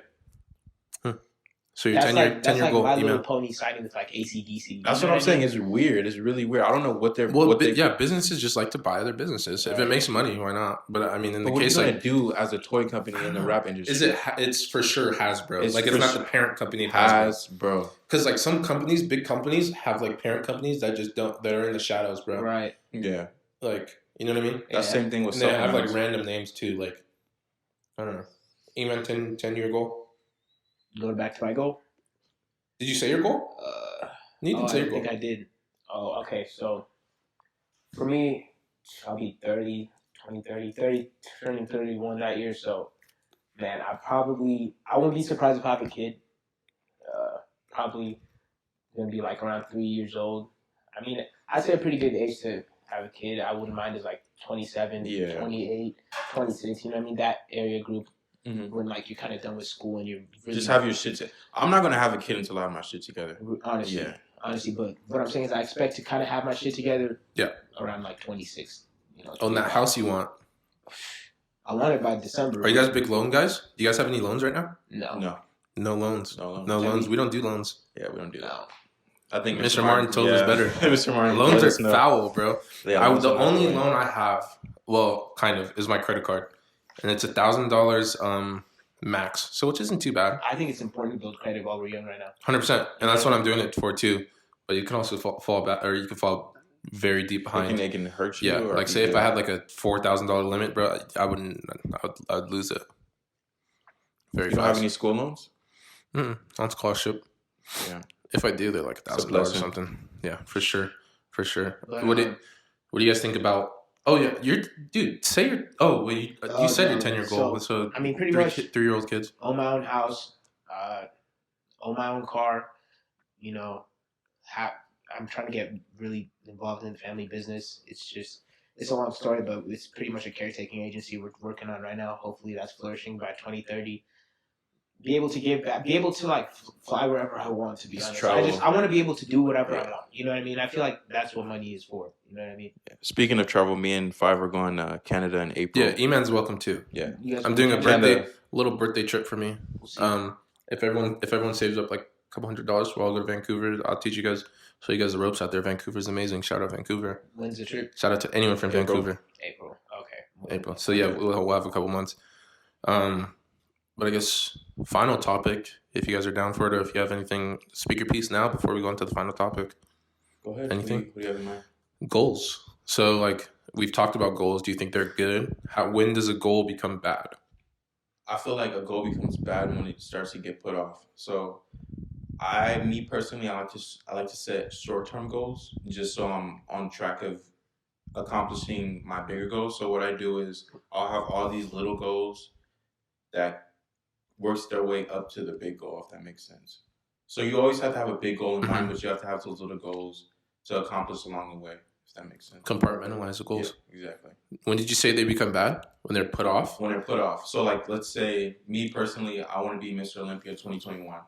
So your 10-year goal, My Little Pony signing with like AC/DC. That's what I'm saying. It's weird. It's really weird. I don't know what they're. Businesses just like to buy other businesses. If it makes money, why not? But I mean, in the case what are you gonna do as a toy company in the rap industry? It's for sure Hasbro. It's not the parent company of Hasbro. Because like some companies, big companies, have like parent companies that just don't. That are in the shadows, bro. Right. Yeah. Like you know what I mean? That same thing with. They have like random names too. Like I don't know. Eman 10-year goal. Going back to my goal. Did you say your goal? You didn't say your goal. I think I did. Oh, okay. So, for me, I'll be 30, turning 31 that year. So, man, I wouldn't be surprised if I have a kid. Probably going to be like around 3 years old. I mean, I'd say a pretty good age to have a kid. I wouldn't mind is like 27, 28, 26. You know what I mean? That area group. Mm-hmm. When like you're kind of done with school and you're really just have your shit. I'm not gonna have a kid until I have my shit together. Honestly, but what I'm saying is I expect to kind of have my shit together. Yeah. Around like 26. On that house you want. I want it by December. Are you guys big loan guys? Do you guys have any loans right now? No loans. No loans. We don't do loans. Yeah, we don't do that. No. I think Mr. Martin told us better. Mr. Martin, loans are foul, bro. The only loan I have, well, kind of, is my credit card. And it's $1,000 max, so which isn't too bad. I think it's important to build credit while we're young right now. 100%, and that's what I'm doing it for too. But you can also fall back, or you can fall very deep behind. They can hurt you. Yeah, like say if I had like a $4,000 limit, bro, I'd lose it. Very fast. You don't have any school loans? On scholarship. Yeah. If I do, they're like $1,000 or something. Yeah, for sure. But, what do you guys think about? Oh yeah, you said your 10-year goal. So I mean, pretty much 3-year-old kids. Own my own house, own my own car. I'm trying to get really involved in the family business. It's a long story, but it's pretty much a caretaking agency we're working on right now. Hopefully, that's flourishing by 2030. Be able to give back, be able to like fly wherever I want. To be honest, I want to be able to do whatever I want. You know what I mean? I feel like that's what money is for. You know what I mean? Speaking of travel, me and Five are going to Canada in April. Yeah, Eman's welcome too. Yeah, I'm doing little birthday trip for me. If everyone saves up like a couple $100, we'll all go to Vancouver. I'll teach you guys, show you guys the ropes out there. Vancouver's amazing. Shout out Vancouver. When's the trip? Shout out to anyone from Vancouver. April. Okay. April. So yeah, we'll have a couple months. But I guess final topic, if you guys are down for it, or if you have anything, speak your piece now before we go into the final topic. Go ahead. Anything? What do you have in mind? Goals. So like we've talked about goals. Do you think they're good? When does a goal become bad? I feel like a goal becomes bad when it starts to get put off. So me personally, I like to set short-term goals just so I'm on track of accomplishing my bigger goals. So what I do is I'll have all these little goals that works their way up to the big goal, if that makes sense. So you always have to have a big goal in mind, but you have to have those little goals to accomplish along the way, if that makes sense. Compartmentalize the goals. Yeah, exactly. When did you say they become bad? When they're put off? When they're put off. So like, let's say me personally, I want to be Mr. Olympia 2021.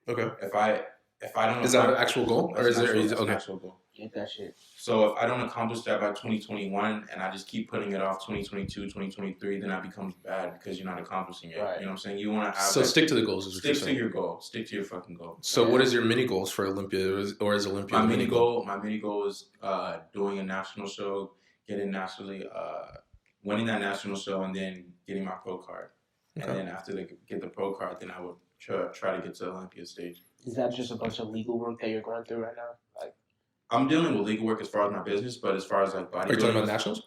Okay. If I don't, is that an actual goal, or is there an actual goal? Get that shit. So if I don't accomplish that by 2021 and I just keep putting it off 2022, 2023, then that becomes bad because you're not accomplishing it. Right. You know what I'm saying? You want to have so stick to the goals. Stick to your goal. Stick to your fucking goal. So what is your mini goals for Olympia, or is Olympia? My mini goal is doing a national show, getting nationally, winning that national show, and then getting my pro card. Okay. And then after they get the pro card, then I would try to get to the Olympia stage. Is that just a bunch of legal work that you're going through right now? Like, I'm dealing with legal work as far as my business, but as far as like bodybuilding. Are you talking about nationals?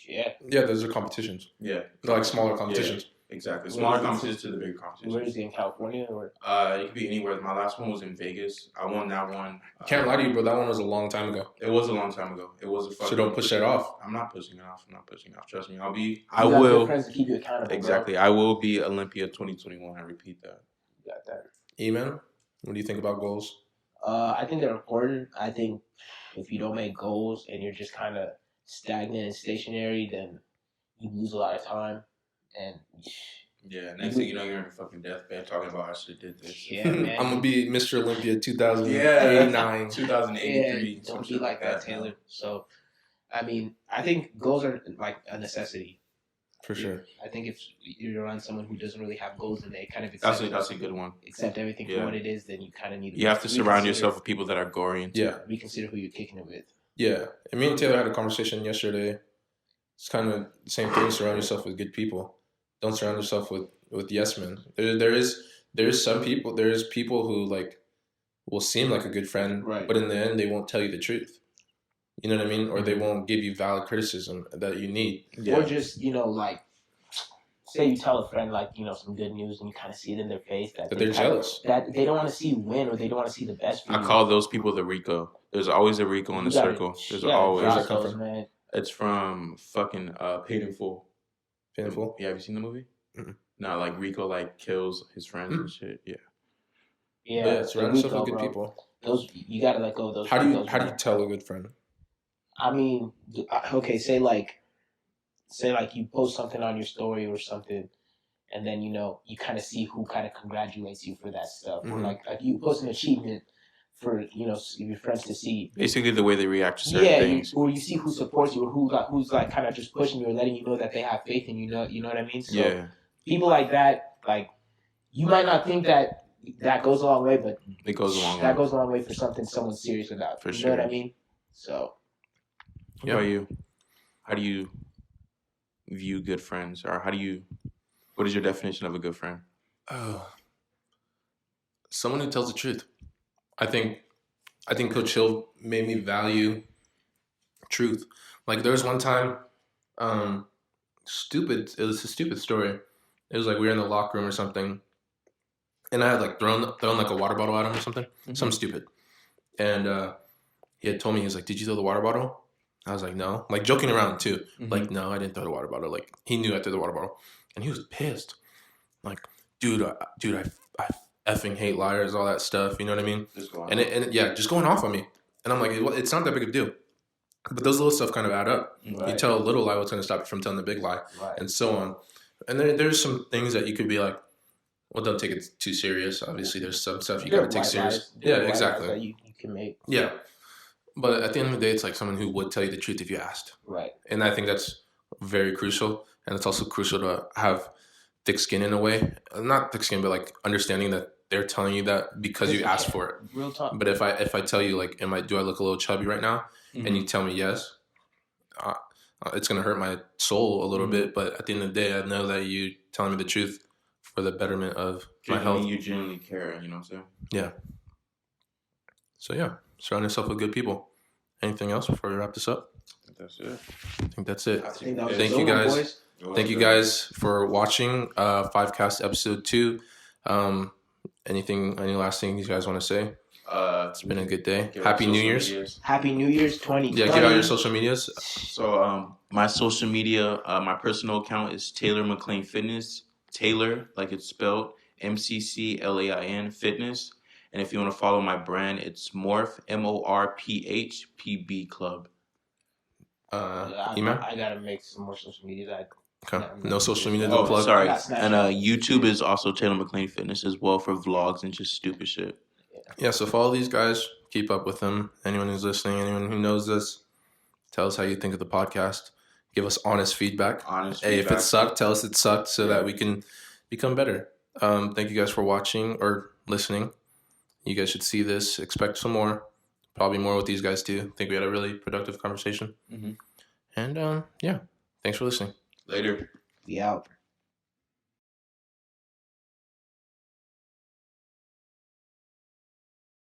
Yeah. Yeah, those are competitions. Yeah. They're like smaller competitions. Yeah, exactly. Smaller competitions to the bigger competitions. Where is it, in California or? It could be anywhere. My last one was in Vegas. I won that one. Can't lie to you, bro. That one was a long time ago. It was a long time ago. It was a fucking. So don't push that off. I'm not pushing it off. Trust me. I will. Friends to keep you accountable. Exactly. Bro. I will be Olympia 2021. I repeat that. You got that. Eman, what do you think about goals? I think they're important. I think if you don't make goals and you're just kind of stagnant and stationary, then you lose a lot of time. And yeah, next thing you know, you're in your fucking deathbed talking about I should have did this. Yeah, man. I'm gonna be Mr. Olympia 2089, 2083. Yeah, don't be like that, Taylor. So, I mean, I think goals are like a necessity. For sure. I think if you're around someone who doesn't really have goals and they kind of accept that's a good one. Accept everything for what it is, then you kind of need to. You have to surround yourself with people that are gory. Yeah. Reconsider who you're kicking it with. Yeah. And me and Taylor had a conversation yesterday. It's kind of the same thing. Surround yourself with good people. Don't surround yourself with yes men. There is people who like will seem like a good friend, right, but in the end they won't tell you the truth. You know what I mean? Or they won't give you valid criticism that you need. Yeah. Or just, like, say you tell a friend, like, some good news and you kind of see it in their face that they're jealous. That they don't want to see you win or they don't want to see the best for you. I call those people the Rico. There's always a Rico in the circle. There's always. Where's that come from? Man. It's from fucking Paid in Full. Paid in Full? Yeah, have you seen the movie? Mm-hmm. No, like Rico like kills his friends and shit. Yeah. Yeah, surround yourself with good people. Those you gotta let go of those. How do you tell a good friend? I mean, okay, say like you post something on your story or something, and then you kind of see who kind of congratulates you for that stuff, or like you post an achievement for your friends to see. Basically, the way they react to certain things. Or you see who supports you, or who's like kind of just pushing you or letting you know that they have faith in you. You know what I mean? So people like that, like you might not think that goes a long way, but it goes a long way. That goes a long way for something someone's serious about. For sure. You know what I mean? So. What about you? How do you view good friends, or what is your definition of a good friend? Someone who tells the truth. I think Coach Hill made me value truth. Like there was one time, it was a stupid story. It was like we were in the locker room or something, and I had like thrown like a water bottle at him or something, something stupid. And he had told me, he was like, "Did you throw the water bottle?" I was like, "No," like joking around too. Like, "No, I didn't throw the water bottle." Like he knew I threw the water bottle, and he was pissed. Like, dude, I effing hate liars, all that stuff. You know what I mean? Just going off on me. And I'm like, it's not that big of a deal. But those little stuff kind of add up. Right. You tell a little lie, what's going to stop you from telling the big lie, and so on. And there's some things that you could be like, well, don't take it too serious. Obviously, there's some stuff you got to take serious. Yeah, exactly. That you can make. Yeah. But at the end of the day, it's like someone who would tell you the truth if you asked. Right. And I think that's very crucial. And it's also crucial to have thick skin in a way. Not thick skin, but like understanding that they're telling you that because you asked for it. Real talk. But if I tell you, like, do I look a little chubby right now? And you tell me yes, it's going to hurt my soul a little bit. But at the end of the day, I know that you telling me the truth for the betterment of my health. You genuinely care, you know what I'm saying? Yeah. So, yeah, surround yourself with good people. Anything else before we wrap this up? That's it. I think that's it. Thank you, guys. Thank you guys for watching FiveCast episode 2. Any last thing you guys want to say? It's been a good day. Give Happy our New social Year's. medias. Happy New Year's 2020. Yeah, give out your social medias. So my social media, my personal account is Taylor McClain Fitness. Taylor, like it's spelled, MCCLAIN Fitness. And if you want to follow my brand, it's Morph, MORPHPB Club. Email? I gotta make some more social media. Okay. No social media to Oh, plug. sorry. And YouTube is also Taylor McClain Fitness as well for vlogs and just stupid shit. Yeah, so follow these guys. Keep up with them. Anyone who's listening, anyone who knows this, tell us how you think of the podcast. Give us honest feedback. If it sucked, tell us it sucked so that we can become better. Thank you guys for watching or listening. You guys should see this. Expect some more. Probably more with these guys too. I think we had a really productive conversation. Mm-hmm. And yeah, thanks for listening. Later. We out.